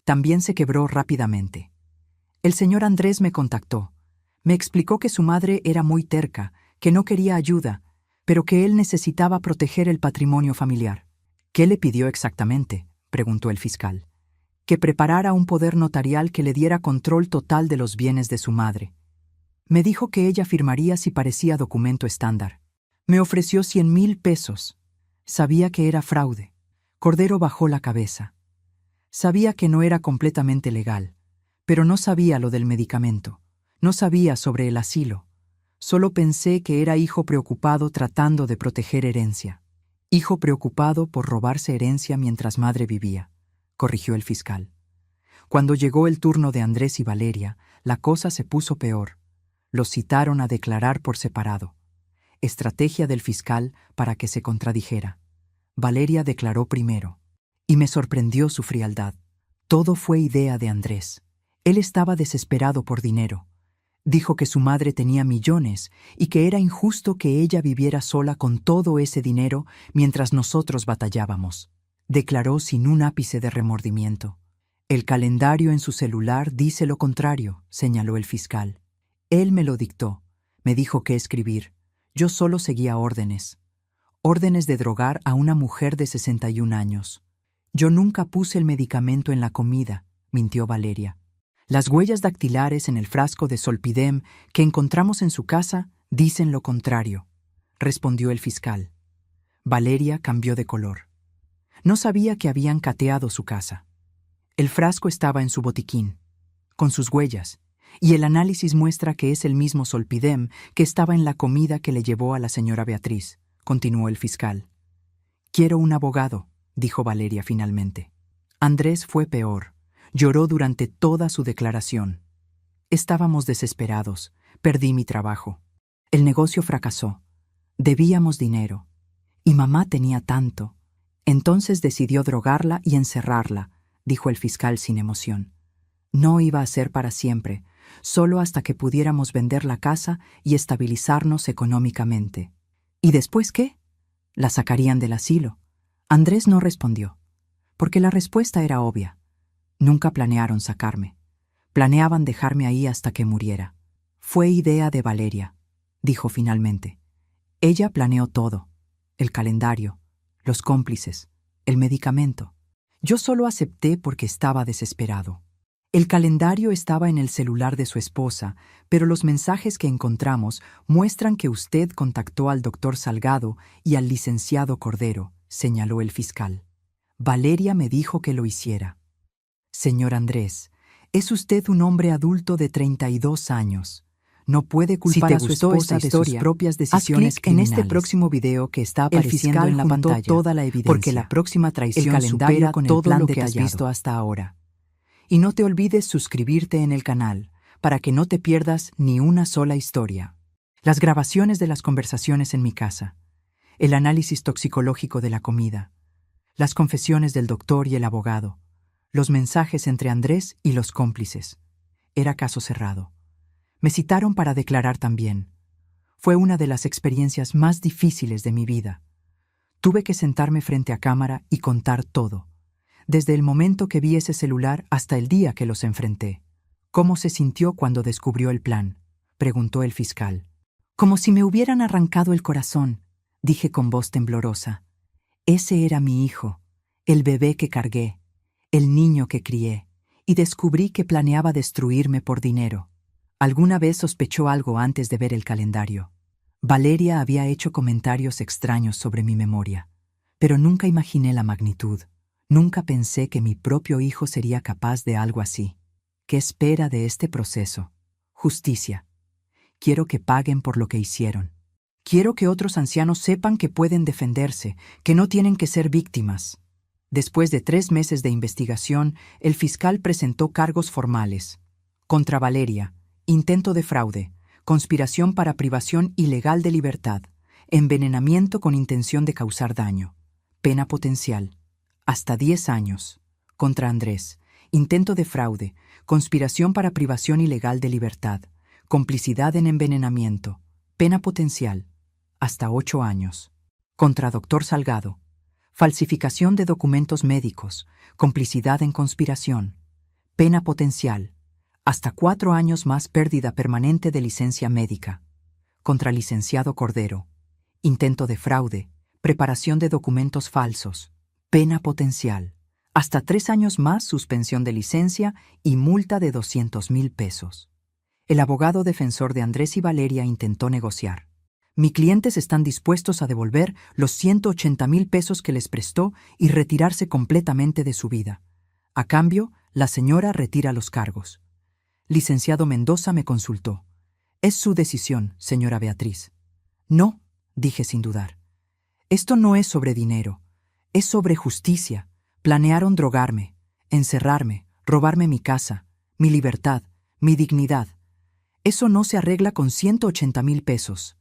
También se quebró rápidamente. El señor Andrés me contactó. Me explicó que su madre era muy terca, que no quería ayuda, pero que él necesitaba proteger el patrimonio familiar. «¿Qué le pidió exactamente?», preguntó el fiscal. «Que preparara un poder notarial que le diera control total de los bienes de su madre. Me dijo que ella firmaría si parecía documento estándar. Me ofreció 100,000 pesos. Sabía que era fraude». Cordero bajó la cabeza. Sabía que no era completamente legal, pero no sabía lo del medicamento. No sabía sobre el asilo. Solo pensé que era hijo preocupado tratando de proteger herencia. «Hijo preocupado por robarse herencia mientras madre vivía», corrigió el fiscal. Cuando llegó el turno de Andrés y Valeria, la cosa se puso peor. Los citaron a declarar por separado. Estrategia del fiscal para que se contradijera. Valeria declaró primero. Y me sorprendió su frialdad. Todo fue idea de Andrés. Él estaba desesperado por dinero. Dijo que su madre tenía millones y que era injusto que ella viviera sola con todo ese dinero mientras nosotros batallábamos. Declaró sin un ápice de remordimiento. «El calendario en su celular dice lo contrario», señaló el fiscal. «Él me lo dictó. Me dijo qué escribir. Yo solo seguía órdenes. Órdenes de drogar a una mujer de 61 años. Yo nunca puse el medicamento en la comida», mintió Valeria. «Las huellas dactilares en el frasco de Zolpidem que encontramos en su casa dicen lo contrario», respondió el fiscal. Valeria cambió de color. No sabía que habían cateado su casa. El frasco estaba en su botiquín, con sus huellas, y el análisis muestra que es el mismo Zolpidem que estaba en la comida que le llevó a la señora Beatriz, continuó el fiscal. «Quiero un abogado», dijo Valeria finalmente. Andrés fue peor. Lloró durante toda su declaración. «Estábamos desesperados. Perdí mi trabajo. El negocio fracasó. Debíamos dinero. Y mamá tenía tanto. Entonces decidió drogarla y encerrarla», dijo el fiscal sin emoción. «No iba a ser para siempre, solo hasta que pudiéramos vender la casa y estabilizarnos económicamente». «¿Y después qué? La sacarían del asilo». Andrés no respondió, porque la respuesta era obvia. Nunca planearon sacarme. Planeaban dejarme ahí hasta que muriera. «Fue idea de Valeria», dijo finalmente. «Ella planeó todo. El calendario, los cómplices, el medicamento. Yo solo acepté porque estaba desesperado». El calendario estaba en el celular de su esposa, pero los mensajes que encontramos muestran que usted contactó al doctor Salgado y al licenciado Cordero, señaló el fiscal. «Valeria me dijo que lo hiciera». «Señor Andrés, Es usted un hombre adulto de 32 años. No puede culpar a su esposa de sus propias decisiones criminales. En este próximo video que está apareciendo en la pantalla toda la evidencia, porque la próxima traición supera con todo lo que has visto hasta ahora. Y no te olvides suscribirte en el canal, para que no te pierdas ni una sola historia. Las grabaciones de las conversaciones en mi casa, el análisis toxicológico de la comida, las confesiones del doctor y el abogado, los mensajes entre Andrés y los cómplices. Era caso cerrado. Me citaron para declarar también. Fue una de las experiencias más difíciles de mi vida. Tuve que sentarme frente a cámara y contar todo, desde el momento que vi ese celular hasta el día que los enfrenté. ¿Cómo se sintió cuando descubrió el plan?, preguntó el fiscal. Como si me hubieran arrancado el corazón, dije con voz temblorosa. Ese era mi hijo, el bebé que cargué, el niño que crié, y descubrí que planeaba destruirme por dinero. Alguna vez sospechó algo antes de ver el calendario. Valeria había hecho comentarios extraños sobre mi memoria, pero nunca imaginé la magnitud. Nunca pensé que mi propio hijo sería capaz de algo así. ¿Qué espera de este proceso? Justicia. Quiero que paguen por lo que hicieron. Quiero que otros ancianos sepan que pueden defenderse, que no tienen que ser víctimas. Después de 3 meses de investigación, el fiscal presentó cargos formales. Contra Valeria, intento de fraude, conspiración para privación ilegal de libertad, envenenamiento con intención de causar daño. Pena potencial, hasta 10 años. Contra Andrés, intento de fraude, conspiración para privación ilegal de libertad, complicidad en envenenamiento. Pena potencial, hasta 8 años. Contra Dr. Salgado, falsificación de documentos médicos, complicidad en conspiración. Pena potencial, hasta 4 años más pérdida permanente de licencia médica. Contra licenciado Cordero, intento de fraude, preparación de documentos falsos. Pena potencial, hasta 3 años más suspensión de licencia y multa de 200,000 pesos. El abogado defensor de Andrés y Valeria intentó negociar. Mis clientes están dispuestos a devolver los 180,000 pesos que les prestó y retirarse completamente de su vida. A cambio, la señora retira los cargos. Licenciado Mendoza me consultó. «Es su decisión, señora Beatriz». «No», dije sin dudar. «Esto no es sobre dinero. Es sobre justicia. Planearon drogarme, encerrarme, robarme mi casa, mi libertad, mi dignidad. Eso no se arregla con 180,000 pesos».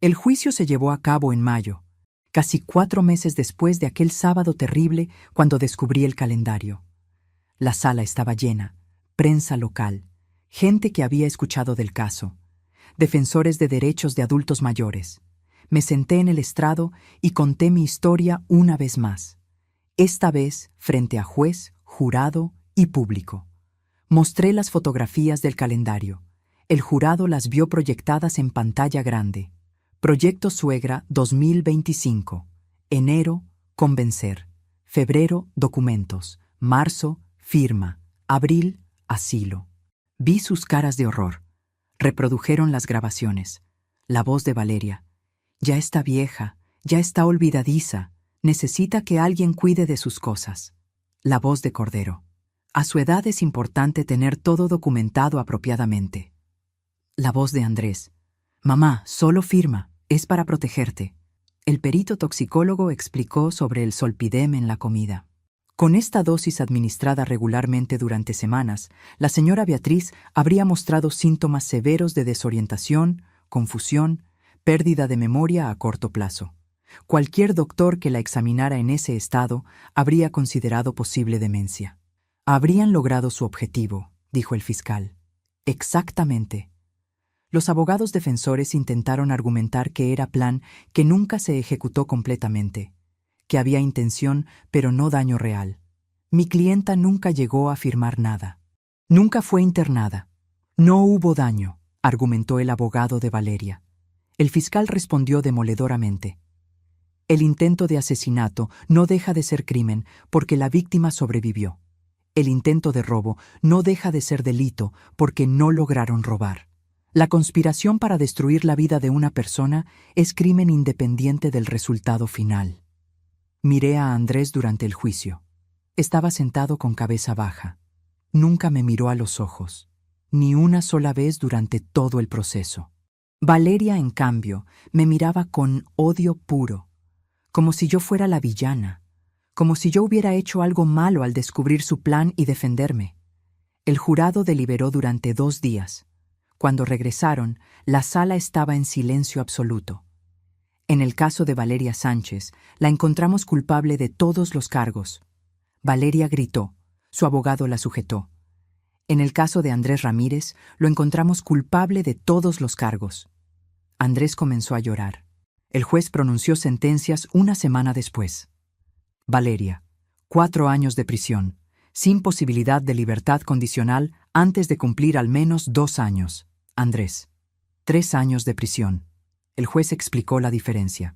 El juicio se llevó a cabo en mayo, casi 4 meses después de aquel sábado terrible cuando descubrí el calendario. La sala estaba llena, prensa local, gente que había escuchado del caso, defensores de derechos de adultos mayores. Me senté en el estrado y conté mi historia una vez más, esta vez frente a juez, jurado y público. Mostré las fotografías del calendario. El jurado las vio proyectadas en pantalla grande. Proyecto Suegra 2025. Enero, convencer. Febrero, documentos. Marzo, firma. Abril, asilo. Vi sus caras de horror. Reprodujeron las grabaciones. La voz de Valeria. Ya está vieja, ya está olvidadiza. Necesita que alguien cuide de sus cosas. La voz de Cordero. A su edad es importante tener todo documentado apropiadamente. La voz de Andrés. Mamá, solo firma. Es para protegerte. El perito toxicólogo explicó sobre el Zolpidem en la comida. Con esta dosis administrada regularmente durante semanas, la señora Beatriz habría mostrado síntomas severos de desorientación, confusión, pérdida de memoria a corto plazo. Cualquier doctor que la examinara en ese estado habría considerado posible demencia. Habrían logrado su objetivo, dijo el fiscal. Exactamente. Los abogados defensores intentaron argumentar que era plan que nunca se ejecutó completamente, que había intención pero no daño real. Mi clienta nunca llegó a firmar nada. Nunca fue internada. No hubo daño, argumentó el abogado de Valeria. El fiscal respondió demoledoramente. El intento de asesinato no deja de ser crimen porque la víctima sobrevivió. El intento de robo no deja de ser delito porque no lograron robar. La conspiración para destruir la vida de una persona es crimen independiente del resultado final. Miré a Andrés durante el juicio. Estaba sentado con cabeza baja. Nunca me miró a los ojos, ni una sola vez durante todo el proceso. Valeria, en cambio, me miraba con odio puro, como si yo fuera la villana, como si yo hubiera hecho algo malo al descubrir su plan y defenderme. El jurado deliberó durante 2 días. Cuando regresaron, la sala estaba en silencio absoluto. En el caso de Valeria Sánchez, la encontramos culpable de todos los cargos. Valeria gritó. Su abogado la sujetó. En el caso de Andrés Ramírez, lo encontramos culpable de todos los cargos. Andrés comenzó a llorar. El juez pronunció sentencias una semana después. Valeria, 4 años de prisión, sin posibilidad de libertad condicional antes de cumplir al menos 2 años. Andrés, 3 años de prisión. El juez explicó la diferencia.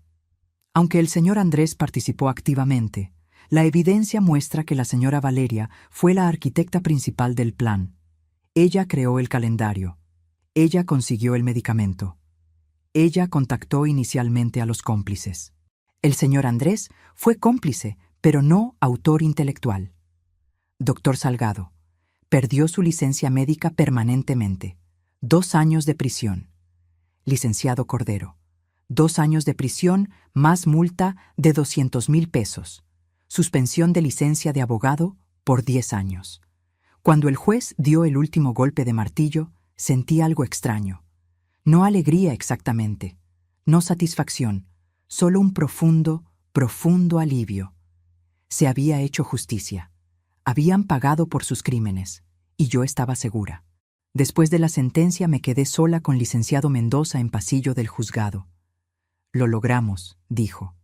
Aunque el señor Andrés participó activamente, la evidencia muestra que la señora Valeria fue la arquitecta principal del plan. Ella creó el calendario. Ella consiguió el medicamento. Ella contactó inicialmente a los cómplices. El señor Andrés fue cómplice, pero no autor intelectual. Doctor Salgado, perdió su licencia médica permanentemente. 2 años de prisión. Licenciado Cordero, 2 años de prisión más multa de 200,000 pesos. Suspensión de licencia de abogado por 10 años. Cuando el juez dio el último golpe de martillo, sentí algo extraño. No alegría exactamente, no satisfacción, solo un profundo, profundo alivio. Se había hecho justicia. Habían pagado por sus crímenes, y yo estaba segura. Después de la sentencia me quedé sola con licenciado Mendoza en pasillo del juzgado. Lo logramos, dijo.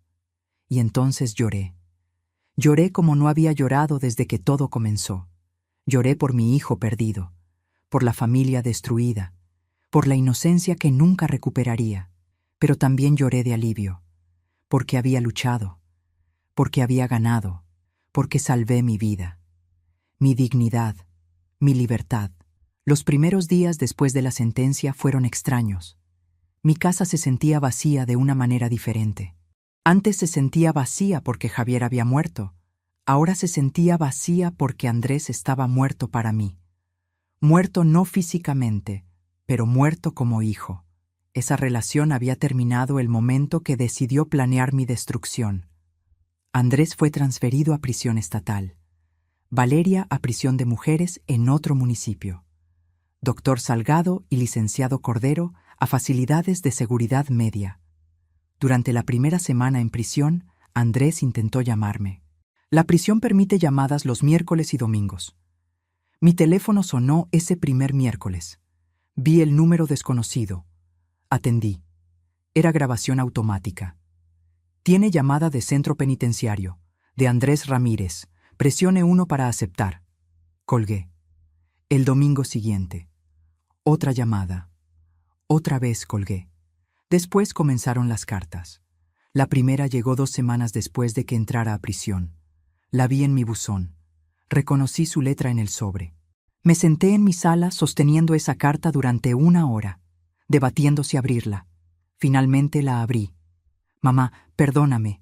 Y entonces lloré. Lloré como no había llorado desde que todo comenzó. Lloré por mi hijo perdido, por la familia destruida, por la inocencia que nunca recuperaría, pero también lloré de alivio, porque había luchado, porque había ganado, porque salvé mi vida, mi dignidad, mi libertad. Los primeros días después de la sentencia fueron extraños. Mi casa se sentía vacía de una manera diferente. Antes se sentía vacía porque Javier había muerto. Ahora se sentía vacía porque Andrés estaba muerto para mí. Muerto no físicamente, pero muerto como hijo. Esa relación había terminado el momento que decidió planear mi destrucción. Andrés fue transferido a prisión estatal. Valeria a prisión de mujeres en otro municipio. Doctor Salgado y licenciado Cordero a facilidades de seguridad media. Durante la primera semana en prisión, Andrés intentó llamarme. La prisión permite llamadas los miércoles y domingos. Mi teléfono sonó ese primer miércoles. Vi el número desconocido. Atendí. Era grabación automática. Tiene llamada de centro penitenciario, de Andrés Ramírez. Presione 1 para aceptar. Colgué. El domingo siguiente. Otra llamada. Otra vez colgué. Después comenzaron las cartas. La primera llegó 2 semanas después de que entrara a prisión. La vi en mi buzón. Reconocí su letra en el sobre. Me senté en mi sala sosteniendo esa carta durante 1 hora, debatiendo si abrirla. Finalmente la abrí. Mamá, perdóname.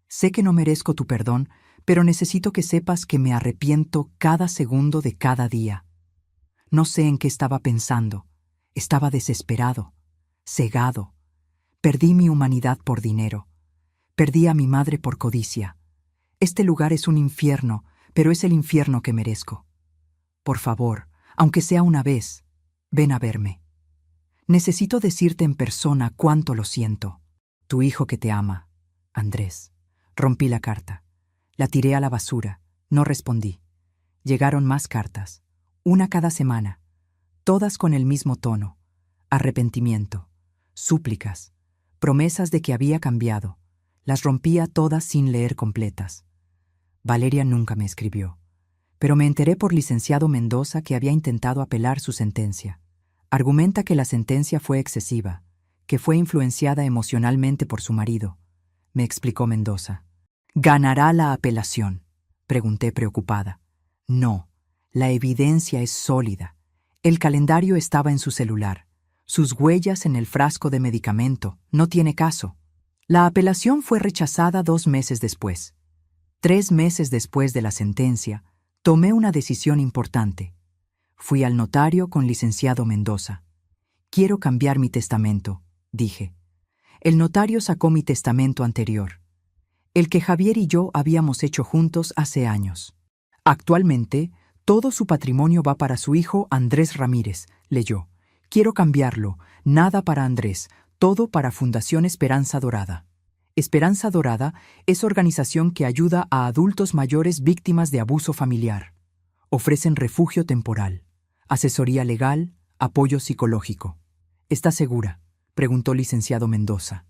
Sé que no merezco tu perdón, pero necesito que sepas que me arrepiento cada segundo de cada día. No sé en qué estaba pensando. Estaba desesperado, cegado. Perdí mi humanidad por dinero. Perdí a mi madre por codicia. Este lugar es un infierno, pero es el infierno que merezco. Por favor, aunque sea una vez, ven a verme. Necesito decirte en persona cuánto lo siento. Tu hijo que te ama, Andrés. Rompí la carta. La tiré a la basura. No respondí. Llegaron más cartas. 1 cada semana. Todas con el mismo tono. Arrepentimiento. Súplicas. Promesas de que había cambiado. Las rompía todas sin leer completas. Valeria nunca me escribió. Pero me enteré por licenciado Mendoza que había intentado apelar su sentencia. Argumenta que la sentencia fue excesiva, que fue influenciada emocionalmente por su marido. Me explicó Mendoza. ¿Ganará la apelación?, pregunté preocupada. No, la evidencia es sólida. El calendario estaba en su celular. Sus huellas en el frasco de medicamento. No tiene caso. La apelación fue rechazada 2 meses después. 3 meses después de la sentencia, Tomé una decisión importante. Fui al notario con licenciado Mendoza. Quiero cambiar mi testamento, dije. El notario sacó mi testamento anterior, el que Javier y yo habíamos hecho juntos hace años. Actualmente, todo su patrimonio va para su hijo Andrés Ramírez, leyó. Quiero cambiarlo, nada para Andrés, todo para Fundación Esperanza Dorada. Esperanza Dorada es organización que ayuda a adultos mayores víctimas de abuso familiar. Ofrecen refugio temporal, asesoría legal, apoyo psicológico. ¿Está segura?, preguntó licenciado Mendoza.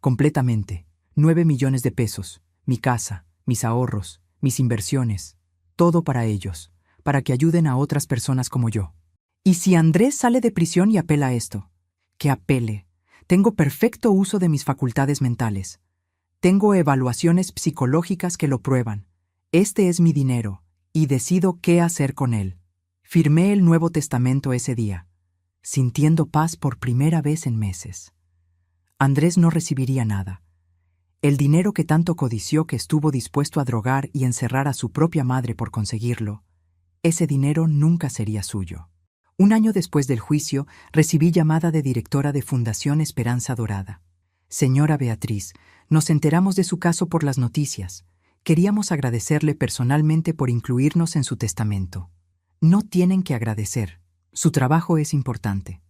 Completamente. 9 millones de pesos, mi casa, mis ahorros, mis inversiones, todo para ellos, para que ayuden a otras personas como yo. ¿Y si Andrés sale de prisión y apela a esto? Que apele. Tengo perfecto uso de mis facultades mentales. Tengo evaluaciones psicológicas que lo prueban. Este es mi dinero, y decido qué hacer con él. Firmé el Nuevo Testamento ese día, sintiendo paz por primera vez en meses. Andrés no recibiría nada. El dinero que tanto codició, que estuvo dispuesto a drogar y encerrar a su propia madre por conseguirlo, ese dinero nunca sería suyo. Un año después del juicio, recibí llamada de directora de Fundación Esperanza Dorada. Señora Beatriz, nos enteramos de su caso por las noticias. Queríamos agradecerle personalmente por incluirnos en su testamento. No tienen que agradecer. Su trabajo es importante.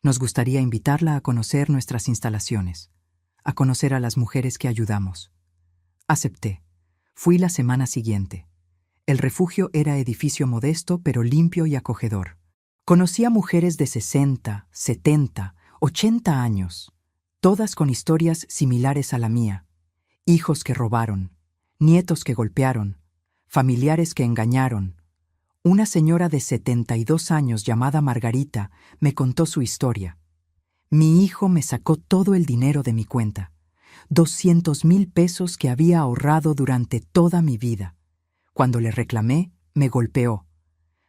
Nos gustaría invitarla a conocer nuestras instalaciones, a conocer a las mujeres que ayudamos. Acepté. Fui la semana siguiente. El refugio era edificio modesto pero limpio y acogedor. Conocí a mujeres de 60, 70, 80 años, todas con historias similares a la mía. Hijos que robaron, nietos que golpearon, familiares que engañaron. Una señora de 72 años llamada Margarita me contó su historia. Mi hijo me sacó todo el dinero de mi cuenta, 200,000 pesos que había ahorrado durante toda mi vida. Cuando le reclamé, me golpeó.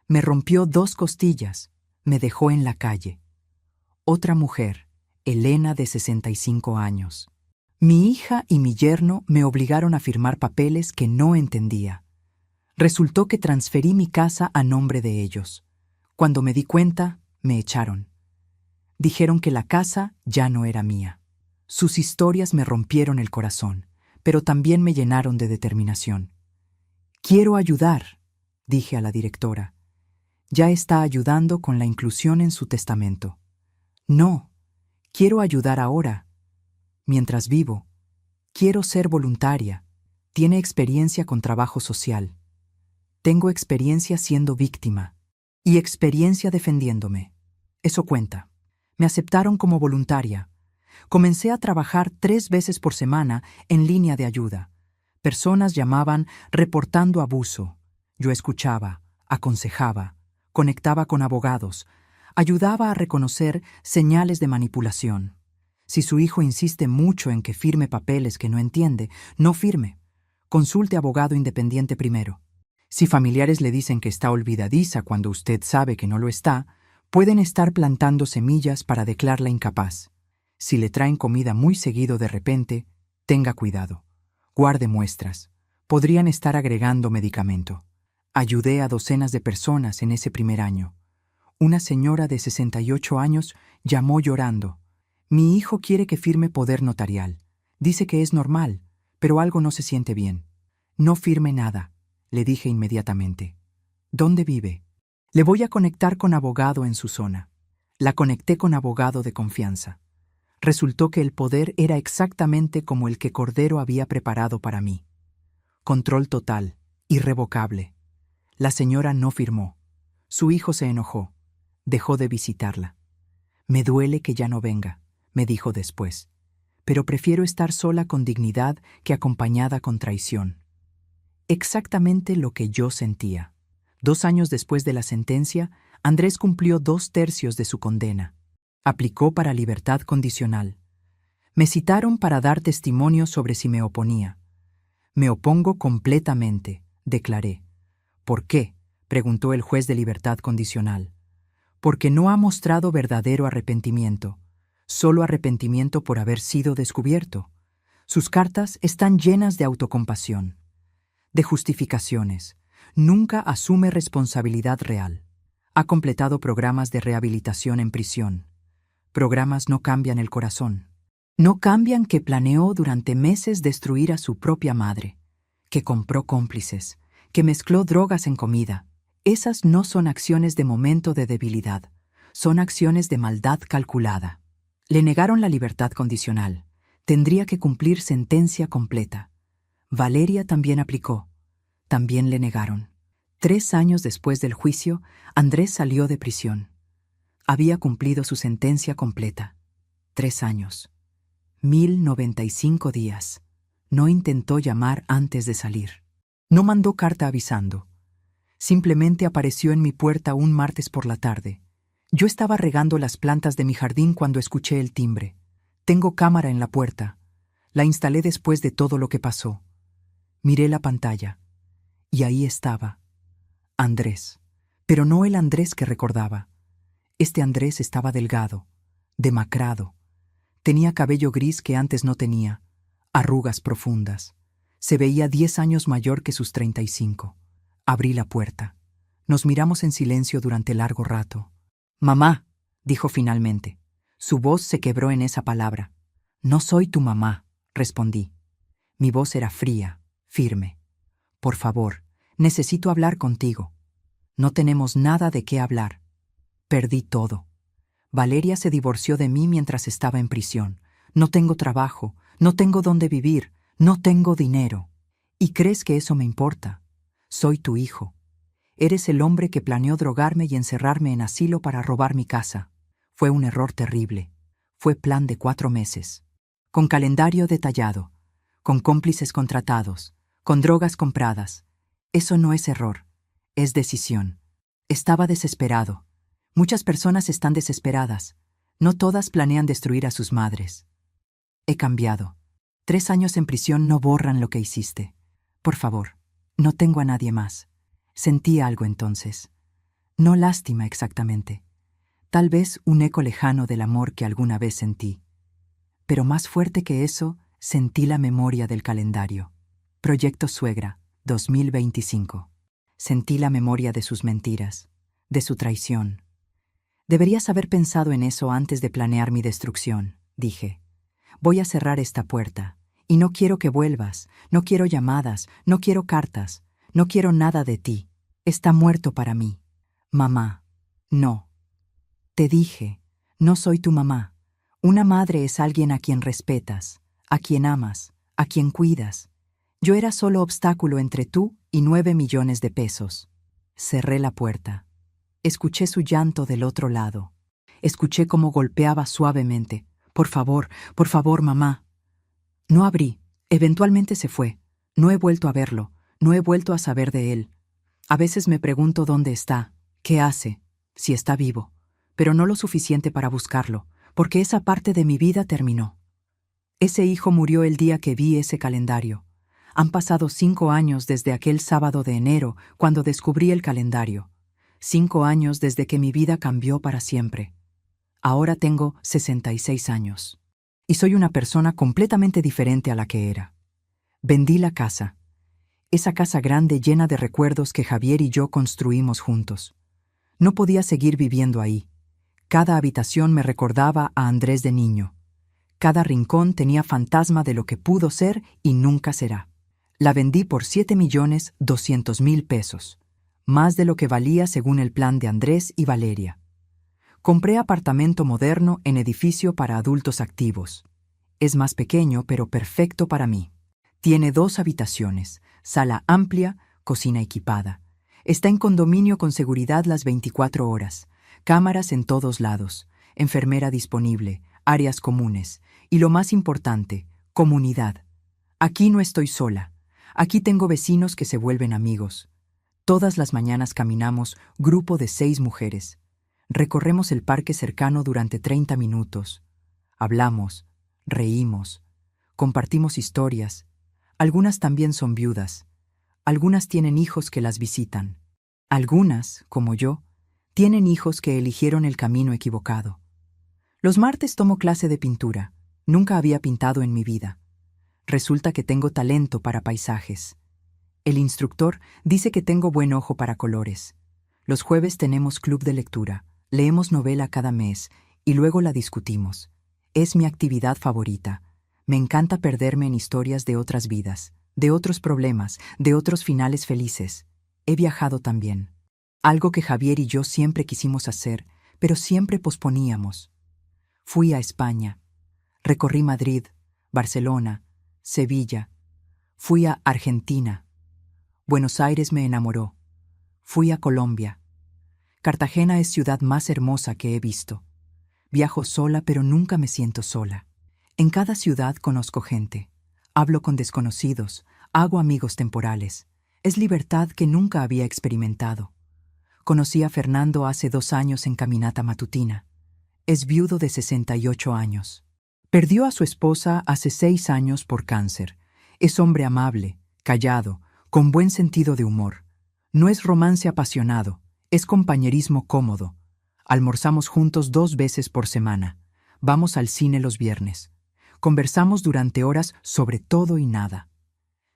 Me rompió 2 costillas, me dejó en la calle. Otra mujer, Elena, de 65 años. Mi hija y mi yerno me obligaron a firmar papeles que no entendía. Resultó que transferí mi casa a nombre de ellos. Cuando me di cuenta, me echaron. Dijeron que la casa ya no era mía. Sus historias me rompieron el corazón, pero también me llenaron de determinación. Quiero ayudar, dije a la directora. Ya está ayudando con la inclusión en su testamento. No, quiero ayudar ahora. Mientras vivo, quiero ser voluntaria. Tiene experiencia con trabajo social. Tengo experiencia siendo víctima y experiencia defendiéndome. Eso cuenta. Me aceptaron como voluntaria. Comencé a trabajar 3 veces por semana en línea de ayuda. Personas llamaban reportando abuso. Yo escuchaba, aconsejaba, conectaba con abogados, ayudaba a reconocer señales de manipulación. Si su hijo insiste mucho en que firme papeles que no entiende, no firme. Consulte abogado independiente primero. Si familiares le dicen que está olvidadiza cuando usted sabe que no lo está, pueden estar plantando semillas para declararla incapaz. Si le traen comida muy seguido de repente, tenga cuidado. Guarde muestras. Podrían estar agregando medicamento. Ayudé a docenas de personas en ese primer año. Una señora de 68 años llamó llorando. Mi hijo quiere que firme poder notarial. Dice que es normal, pero algo no se siente bien. No firme nada, le dije inmediatamente. ¿Dónde vive? Le voy a conectar con abogado en su zona. La conecté con abogado de confianza. Resultó que el poder era exactamente como el que Cordero había preparado para mí. Control total, irrevocable. La señora no firmó. Su hijo se enojó. Dejó de visitarla. Me duele que ya no venga, me dijo después, pero prefiero estar sola con dignidad que acompañada con traición. Exactamente lo que yo sentía. 2 años después de la sentencia, Andrés cumplió 2/3 de su condena. Aplicó para libertad condicional. Me citaron para dar testimonio sobre si me oponía. Me opongo completamente, declaré. ¿Por qué?, preguntó el juez de libertad condicional. Porque no ha mostrado verdadero arrepentimiento, solo arrepentimiento por haber sido descubierto. Sus cartas están llenas de autocompasión, de justificaciones. Nunca asume responsabilidad real. Ha completado programas de rehabilitación en prisión. Programas no cambian el corazón. No cambian que planeó durante meses destruir a su propia madre, que compró cómplices, que mezcló drogas en comida. Esas no son acciones de momento de debilidad, son acciones de maldad calculada. Le negaron la libertad condicional. Tendría que cumplir sentencia completa. Valeria también aplicó. También le negaron. 3 años después del juicio, Andrés salió de prisión. Había cumplido su sentencia completa. 3 años. 1095 días. No intentó llamar antes de salir. No mandó carta avisando. Simplemente apareció en mi puerta un martes por la tarde. Yo estaba regando las plantas de mi jardín cuando escuché el timbre. Tengo cámara en la puerta. La instalé después de todo lo que pasó. Miré la pantalla. Y ahí estaba. Andrés. Pero no el Andrés que recordaba. Este Andrés estaba delgado, demacrado. Tenía cabello gris que antes no tenía, arrugas profundas. Se veía 10 años mayor que sus 35. Abrí la puerta. Nos miramos en silencio durante largo rato. «Mamá», dijo finalmente. Su voz se quebró en esa palabra. «No soy tu mamá», respondí. Mi voz era fría, firme. «Por favor, necesito hablar contigo. No tenemos nada de qué hablar. Perdí todo. Valeria se divorció de mí mientras estaba en prisión. No tengo trabajo, no tengo dónde vivir, no tengo dinero. ¿Y crees que eso me importa? Soy tu hijo. Eres el hombre que planeó drogarme y encerrarme en asilo para robar mi casa. Fue un error terrible. Fue plan de 4 meses. Con calendario detallado, con cómplices contratados, con drogas compradas. Eso no es error, es decisión. Estaba desesperado. Muchas personas están desesperadas. No todas planean destruir a sus madres. He cambiado. 3 años en prisión no borran lo que hiciste. Por favor, no tengo a nadie más. Sentí algo entonces. No lástima exactamente. Tal vez un eco lejano del amor que alguna vez sentí. Pero más fuerte que eso, sentí la memoria del calendario. Proyecto Suegra, 2025. Sentí la memoria de sus mentiras, de su traición. Deberías haber pensado en eso antes de planear mi destrucción, dije. Voy a cerrar esta puerta, y no quiero que vuelvas, no quiero llamadas, no quiero cartas, no quiero nada de ti. Está muerto para mí. Mamá, no. Te dije, no soy tu mamá. Una madre es alguien a quien respetas, a quien amas, a quien cuidas. Yo era solo obstáculo entre tú y 9 millones de pesos. Cerré la puerta. Escuché su llanto del otro lado. Escuché cómo golpeaba suavemente. Por favor, mamá. No abrí. Eventualmente se fue. No he vuelto a verlo. No he vuelto a saber de él. A veces me pregunto dónde está, qué hace, si está vivo. Pero no lo suficiente para buscarlo, porque esa parte de mi vida terminó. Ese hijo murió el día que vi ese calendario. Han pasado 5 años desde aquel sábado de enero, cuando descubrí el calendario. 5 años desde que mi vida cambió para siempre. Ahora tengo 66 años. Y soy una persona completamente diferente a la que era. Vendí la casa. Esa casa grande llena de recuerdos que Javier y yo construimos juntos. No podía seguir viviendo ahí. Cada habitación me recordaba a Andrés de niño. Cada rincón tenía fantasma de lo que pudo ser y nunca será. La vendí por 7.200.000 pesos, más de lo que valía según el plan de Andrés y Valeria. Compré apartamento moderno en edificio para adultos activos. Es más pequeño, pero perfecto para mí. Tiene 2 habitaciones, sala amplia, cocina equipada. Está en condominio con seguridad las 24 horas, cámaras en todos lados, enfermera disponible, áreas comunes y lo más importante, comunidad. Aquí no estoy sola. Aquí tengo vecinos que se vuelven amigos. Todas las mañanas caminamos, grupo de 6 mujeres. Recorremos el parque cercano durante 30 minutos. Hablamos, reímos, compartimos historias. Algunas también son viudas. Algunas tienen hijos que las visitan. Algunas, como yo, tienen hijos que eligieron el camino equivocado. Los martes tomo clase de pintura. Nunca había pintado en mi vida. Resulta que tengo talento para paisajes. El instructor dice que tengo buen ojo para colores. Los jueves tenemos club de lectura, leemos novela cada mes y luego la discutimos. Es mi actividad favorita. Me encanta perderme en historias de otras vidas, de otros problemas, de otros finales felices. He viajado también. Algo que Javier y yo siempre quisimos hacer, pero siempre posponíamos. Fui a España. Recorrí Madrid, Barcelona, Sevilla. Fui a Argentina. Buenos Aires me enamoró. Fui a Colombia. Cartagena es ciudad más hermosa que he visto. Viajo sola, pero nunca me siento sola. En cada ciudad conozco gente. Hablo con desconocidos, hago amigos temporales. Es libertad que nunca había experimentado. Conocí a Fernando hace 2 años en caminata matutina. Es viudo de 68 años. Perdió a su esposa hace 6 años por cáncer. Es hombre amable, callado, con buen sentido de humor. No es romance apasionado, es compañerismo cómodo. Almorzamos juntos 2 veces por semana. Vamos al cine los viernes. Conversamos durante horas sobre todo y nada.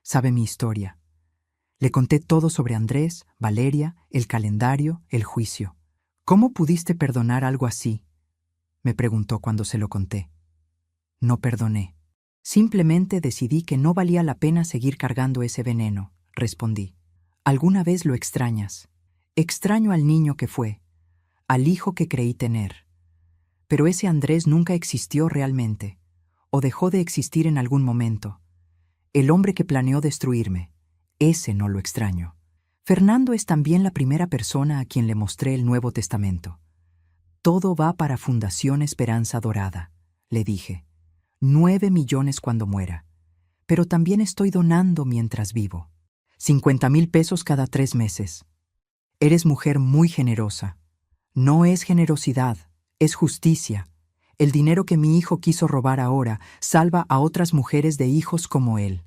Sabe mi historia. Le conté todo sobre Andrés, Valeria, el calendario, el juicio. ¿Cómo pudiste perdonar algo así?, me preguntó cuando se lo conté. No perdoné. Simplemente decidí que no valía la pena seguir cargando ese veneno, respondí. ¿Alguna vez lo extrañas? Extraño al niño que fue, al hijo que creí tener. Pero ese Andrés nunca existió realmente, o dejó de existir en algún momento. El hombre que planeó destruirme, ese no lo extraño. Fernando es también la primera persona a quien le mostré el Nuevo Testamento. Todo va para Fundación Esperanza Dorada, le dije. 9 millones cuando muera. Pero también estoy donando mientras vivo. 50,000 pesos cada 3 meses. Eres mujer muy generosa. No es generosidad, es justicia. El dinero que mi hijo quiso robar ahora salva a otras mujeres de hijos como él.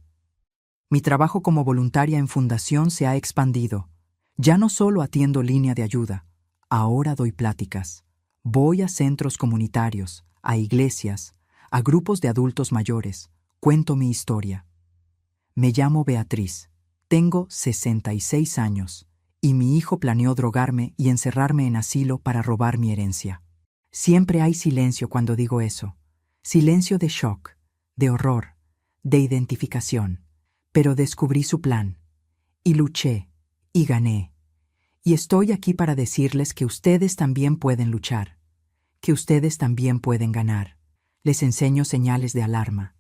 Mi trabajo como voluntaria en fundación se ha expandido. Ya no solo atiendo línea de ayuda, ahora doy pláticas. Voy a centros comunitarios, a iglesias, a grupos de adultos mayores. Cuento mi historia. Me llamo Beatriz. Tengo 66 años y mi hijo planeó drogarme y encerrarme en asilo para robar mi herencia. Siempre hay silencio cuando digo eso. Silencio de shock, de horror, de identificación. Pero descubrí su plan. Y luché. Y gané. Y estoy aquí para decirles que ustedes también pueden luchar. Que ustedes también pueden ganar. Les enseño señales de alarma.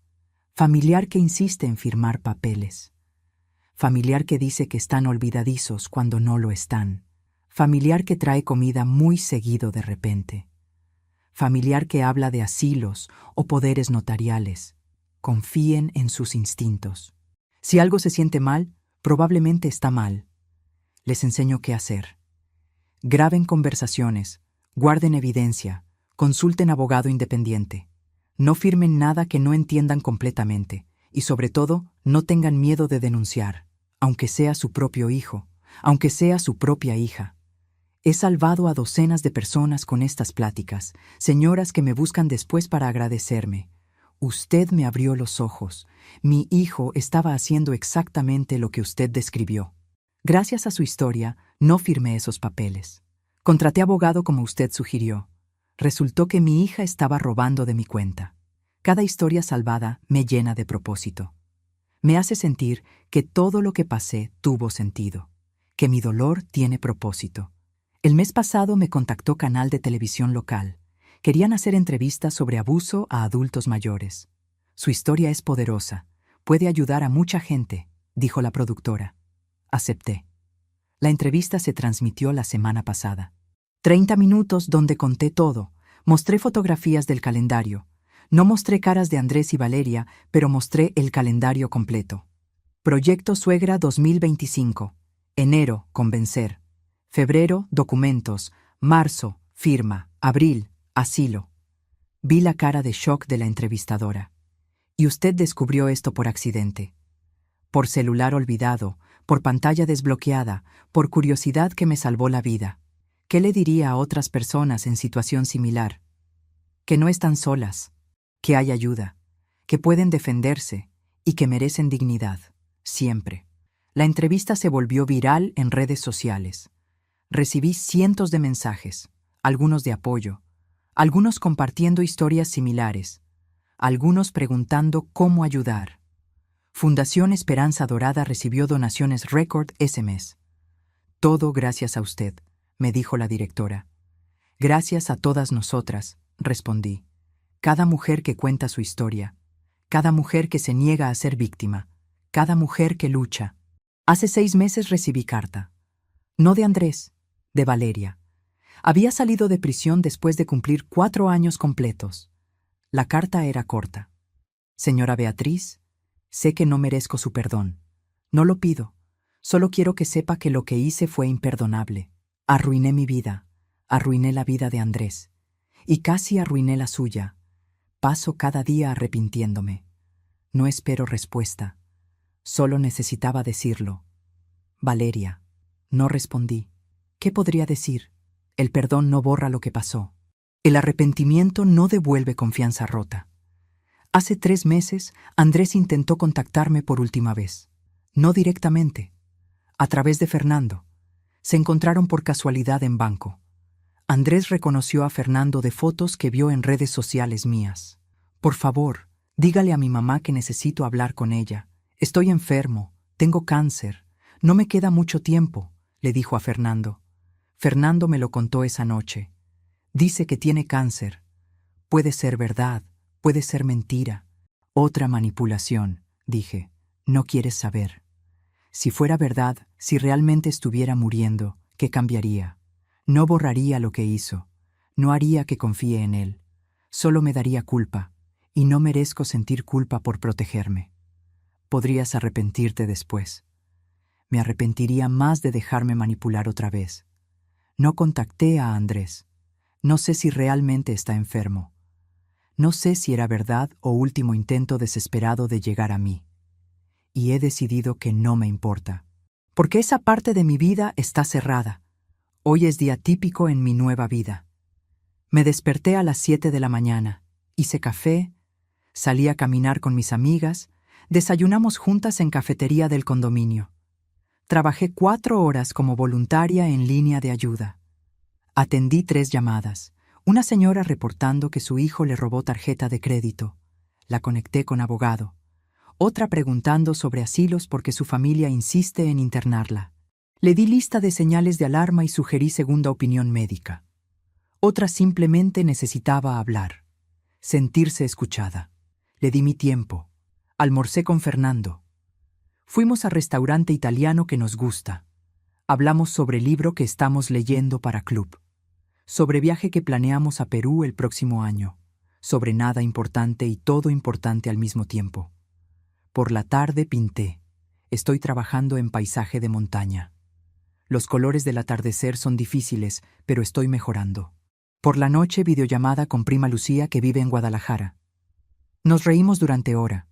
Familiar que insiste en firmar papeles. Familiar que dice que están olvidadizos cuando no lo están. Familiar que trae comida muy seguido de repente. Familiar que habla de asilos o poderes notariales. Confíen en sus instintos. Si algo se siente mal, probablemente está mal. Les enseño qué hacer. Graben conversaciones, guarden evidencia, consulten abogado independiente. No firmen nada que no entiendan completamente y, sobre todo, no tengan miedo de denunciar, aunque sea su propio hijo, aunque sea su propia hija. He salvado a docenas de personas con estas pláticas, señoras que me buscan después para agradecerme. Usted me abrió los ojos. Mi hijo estaba haciendo exactamente lo que usted describió. Gracias a su historia, no firmé esos papeles. Contraté abogado como usted sugirió. Resultó que mi hija estaba robando de mi cuenta. Cada historia salvada me llena de propósito. Me hace sentir que todo lo que pasé tuvo sentido, que mi dolor tiene propósito. El mes pasado me contactó Canal de Televisión local. Querían hacer entrevistas sobre abuso a adultos mayores. Su historia es poderosa. Puede ayudar a mucha gente, dijo la productora. Acepté. La entrevista se transmitió la semana pasada. 30 minutos donde conté todo. Mostré fotografías del calendario. No mostré caras de Andrés y Valeria, pero mostré el calendario completo. Proyecto Suegra 2025. Enero, convencer. Febrero, documentos. Marzo, firma. Abril, asilo. Vi la cara de shock de la entrevistadora. Y usted descubrió esto por accidente. Por celular olvidado, por pantalla desbloqueada, por curiosidad que me salvó la vida. ¿Qué le diría a otras personas en situación similar? Que no están solas, que hay ayuda, que pueden defenderse y que merecen dignidad, siempre. La entrevista se volvió viral en redes sociales. Recibí cientos de mensajes, algunos de apoyo, algunos compartiendo historias similares, algunos preguntando cómo ayudar. Fundación Esperanza Dorada recibió donaciones récord ese mes. Todo gracias a usted, me dijo la directora. Gracias a todas nosotras, respondí. Cada mujer que cuenta su historia, cada mujer que se niega a ser víctima, cada mujer que lucha. Hace 6 meses recibí carta. No de Andrés, de Valeria. Había salido de prisión después de cumplir 4 años completos. La carta era corta. Señora Beatriz, sé que no merezco su perdón. No lo pido. Solo quiero que sepa que lo que hice fue imperdonable. Arruiné mi vida. Arruiné la vida de Andrés. Y casi arruiné la suya. Paso cada día arrepintiéndome. No espero respuesta. Solo necesitaba decirlo. Valeria. No respondí. ¿Qué podría decir? El perdón no borra lo que pasó. El arrepentimiento no devuelve confianza rota. Hace 3 meses, Andrés intentó contactarme por última vez. No directamente. A través de Fernando. Se encontraron por casualidad en banco. Andrés reconoció a Fernando de fotos que vio en redes sociales mías. Por favor, dígale a mi mamá que necesito hablar con ella. Estoy enfermo, tengo cáncer, no me queda mucho tiempo, le dijo a Fernando. Fernando me lo contó esa noche. Dice que tiene cáncer. Puede ser verdad, puede ser mentira. Otra manipulación, dije. No quieres saber. Si fuera verdad, si realmente estuviera muriendo, ¿qué cambiaría? No borraría lo que hizo. No haría que confíe en él. Solo me daría culpa, y no merezco sentir culpa por protegerme. Podrías arrepentirte después. Me arrepentiría más de dejarme manipular otra vez. No contacté a Andrés. No sé si realmente está enfermo. No sé si era verdad o último intento desesperado de llegar a mí. Y he decidido que no me importa. Porque esa parte de mi vida está cerrada. Hoy es día típico en mi nueva vida. Me desperté a las 7 de la mañana, hice café, salí a caminar con mis amigas, desayunamos juntas en cafetería del condominio. Trabajé 4 horas como voluntaria en línea de ayuda. Atendí 3 llamadas. Una señora reportando que su hijo le robó tarjeta de crédito. La conecté con abogado. Otra preguntando sobre asilos porque su familia insiste en internarla. Le di lista de señales de alarma y sugerí segunda opinión médica. Otra simplemente necesitaba hablar, sentirse escuchada. Le di mi tiempo. Almorcé con Fernando. Fuimos al restaurante italiano que nos gusta. Hablamos sobre el libro que estamos leyendo para club. Sobre viaje que planeamos a Perú el próximo año. Sobre nada importante y todo importante al mismo tiempo. Por la tarde pinté. Estoy trabajando en paisaje de montaña. Los colores del atardecer son difíciles, pero estoy mejorando. Por la noche, videollamada con prima Lucía que vive en Guadalajara. Nos reímos durante hora.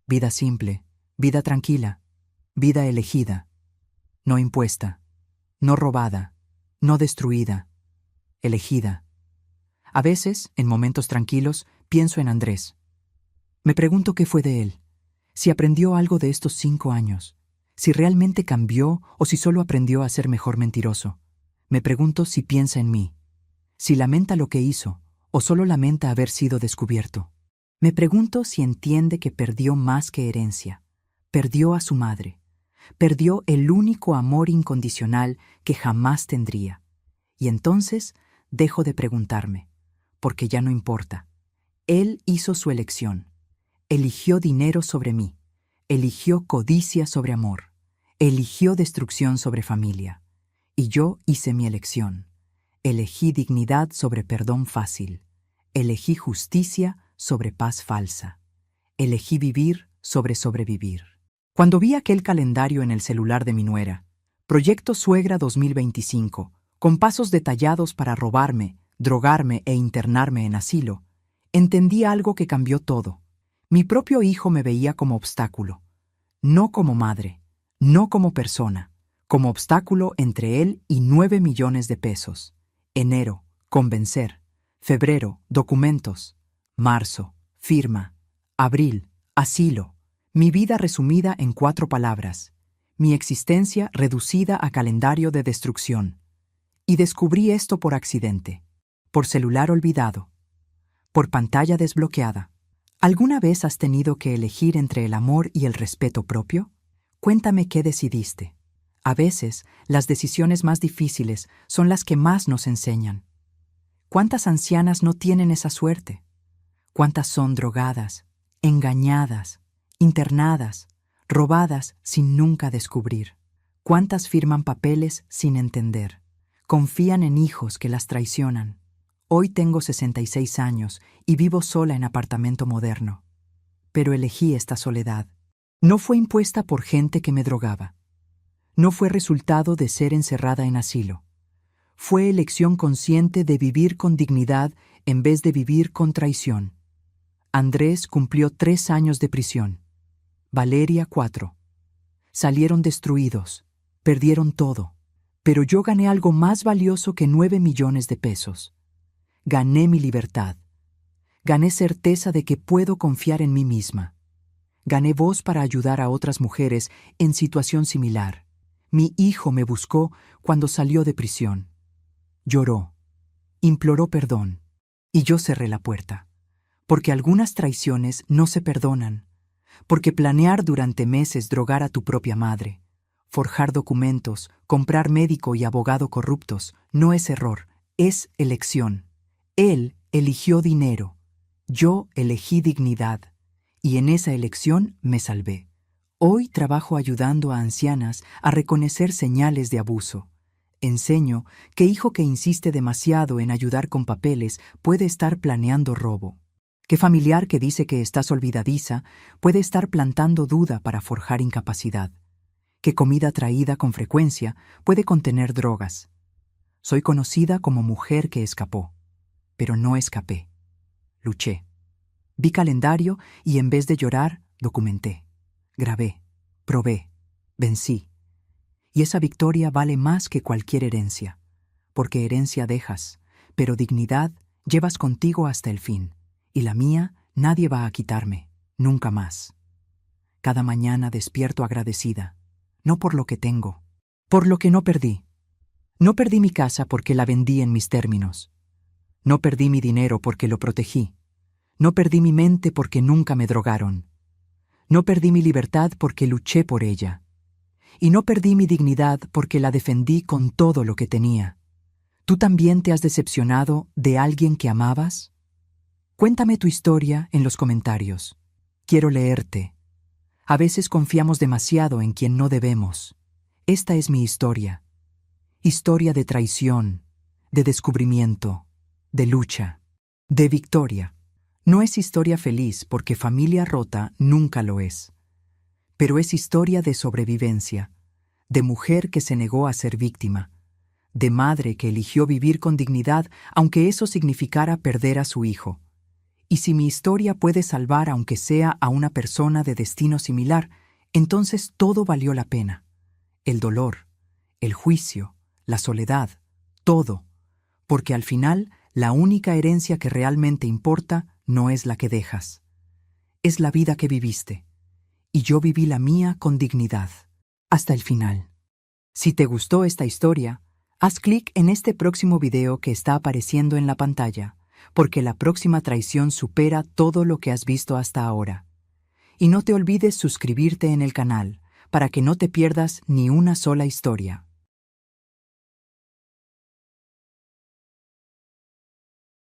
Vida simple, vida tranquila, vida elegida. No impuesta, no robada, no destruida, elegida. A veces, en momentos tranquilos, pienso en Andrés. Me pregunto qué fue de él, si aprendió algo de estos 5 años, si realmente cambió o si solo aprendió a ser mejor mentiroso. Me pregunto si piensa en mí, si lamenta lo que hizo o solo lamenta haber sido descubierto. Me pregunto si entiende que perdió más que herencia, perdió a su madre, perdió el único amor incondicional que jamás tendría. Y entonces dejo de preguntarme, porque ya no importa. Él hizo su elección, eligió dinero sobre mí, eligió codicia sobre amor, eligió destrucción sobre familia. Y yo hice mi elección. Elegí dignidad sobre perdón fácil. Elegí justicia sobre paz falsa. Elegí vivir sobre sobrevivir. Cuando vi aquel calendario en el celular de mi nuera, Proyecto Suegra 2025, con pasos detallados para robarme, drogarme e internarme en asilo, entendí algo que cambió todo. Mi propio hijo me veía como obstáculo, no como madre, no como persona, como obstáculo entre él y 9 millones de pesos. Enero, convencer. Febrero, documentos. Marzo, firma. Abril, asilo. Mi vida resumida en 4 palabras. mi existencia reducida a calendario de destrucción. Y descubrí esto por accidente, por celular olvidado, por pantalla desbloqueada. ¿Alguna vez has tenido que elegir entre el amor y el respeto propio? Cuéntame qué decidiste. A veces, las decisiones más difíciles son las que más nos enseñan. ¿Cuántas ancianas no tienen esa suerte? ¿Cuántas son drogadas, engañadas, internadas, robadas sin nunca descubrir? ¿Cuántas firman papeles sin entender? Confían en hijos que las traicionan. Hoy tengo 66 años y vivo sola en apartamento moderno. Pero elegí esta soledad. No fue impuesta por gente que me drogaba. No fue resultado de ser encerrada en asilo. Fue elección consciente de vivir con dignidad en vez de vivir con traición. Andrés cumplió 3 años de prisión. Valeria 4. Salieron destruidos, perdieron todo. Pero yo gané algo más valioso que 9 millones de pesos. Gané mi libertad. Gané certeza de que puedo confiar en mí misma. Gané voz para ayudar a otras mujeres en situación similar. Mi hijo me buscó cuando salió de prisión. Lloró, imploró perdón, y yo cerré la puerta. Porque algunas traiciones no se perdonan. Porque planear durante meses drogar a tu propia madre, forjar documentos, comprar médico y abogado corruptos, no es error, es elección. Él eligió dinero, yo elegí dignidad, y en esa elección me salvé. Hoy trabajo ayudando a ancianas a reconocer señales de abuso. Enseño que hijo que insiste demasiado en ayudar con papeles puede estar planeando robo. Que familiar que dice que estás olvidadiza puede estar plantando duda para forjar incapacidad. Que comida traída con frecuencia puede contener drogas. Soy conocida como mujer que escapó, pero no escapé. Luché. Vi calendario y en vez de llorar, documenté. Grabé, probé, vencí. Y esa victoria vale más que cualquier herencia, porque herencia dejas, pero dignidad llevas contigo hasta el fin, y la mía nadie va a quitarme, nunca más. Cada mañana despierto agradecida, no por lo que tengo, por lo que no perdí. No perdí mi casa porque la vendí en mis términos. No perdí mi dinero porque lo protegí. No perdí mi mente porque nunca me drogaron. No perdí mi libertad porque luché por ella. Y no perdí mi dignidad porque la defendí con todo lo que tenía. ¿Tú también te has decepcionado de alguien que amabas? Cuéntame tu historia en los comentarios. Quiero leerte. A veces confiamos demasiado en quien no debemos. Esta es mi historia. Historia de traición, de descubrimiento, de lucha, de victoria. No es historia feliz porque familia rota nunca lo es. Pero es historia de sobrevivencia, de mujer que se negó a ser víctima, de madre que eligió vivir con dignidad aunque eso significara perder a su hijo. Y si mi historia puede salvar aunque sea a una persona de destino similar, entonces todo valió la pena. El dolor, el juicio, la soledad, todo. Porque al final, la única herencia que realmente importa no es la que dejas. Es la vida que viviste. Y yo viví la mía con dignidad, hasta el final. Si te gustó esta historia, haz clic en este próximo video que está apareciendo en la pantalla, porque la próxima traición supera todo lo que has visto hasta ahora. Y no te olvides suscribirte en el canal, para que no te pierdas ni una sola historia.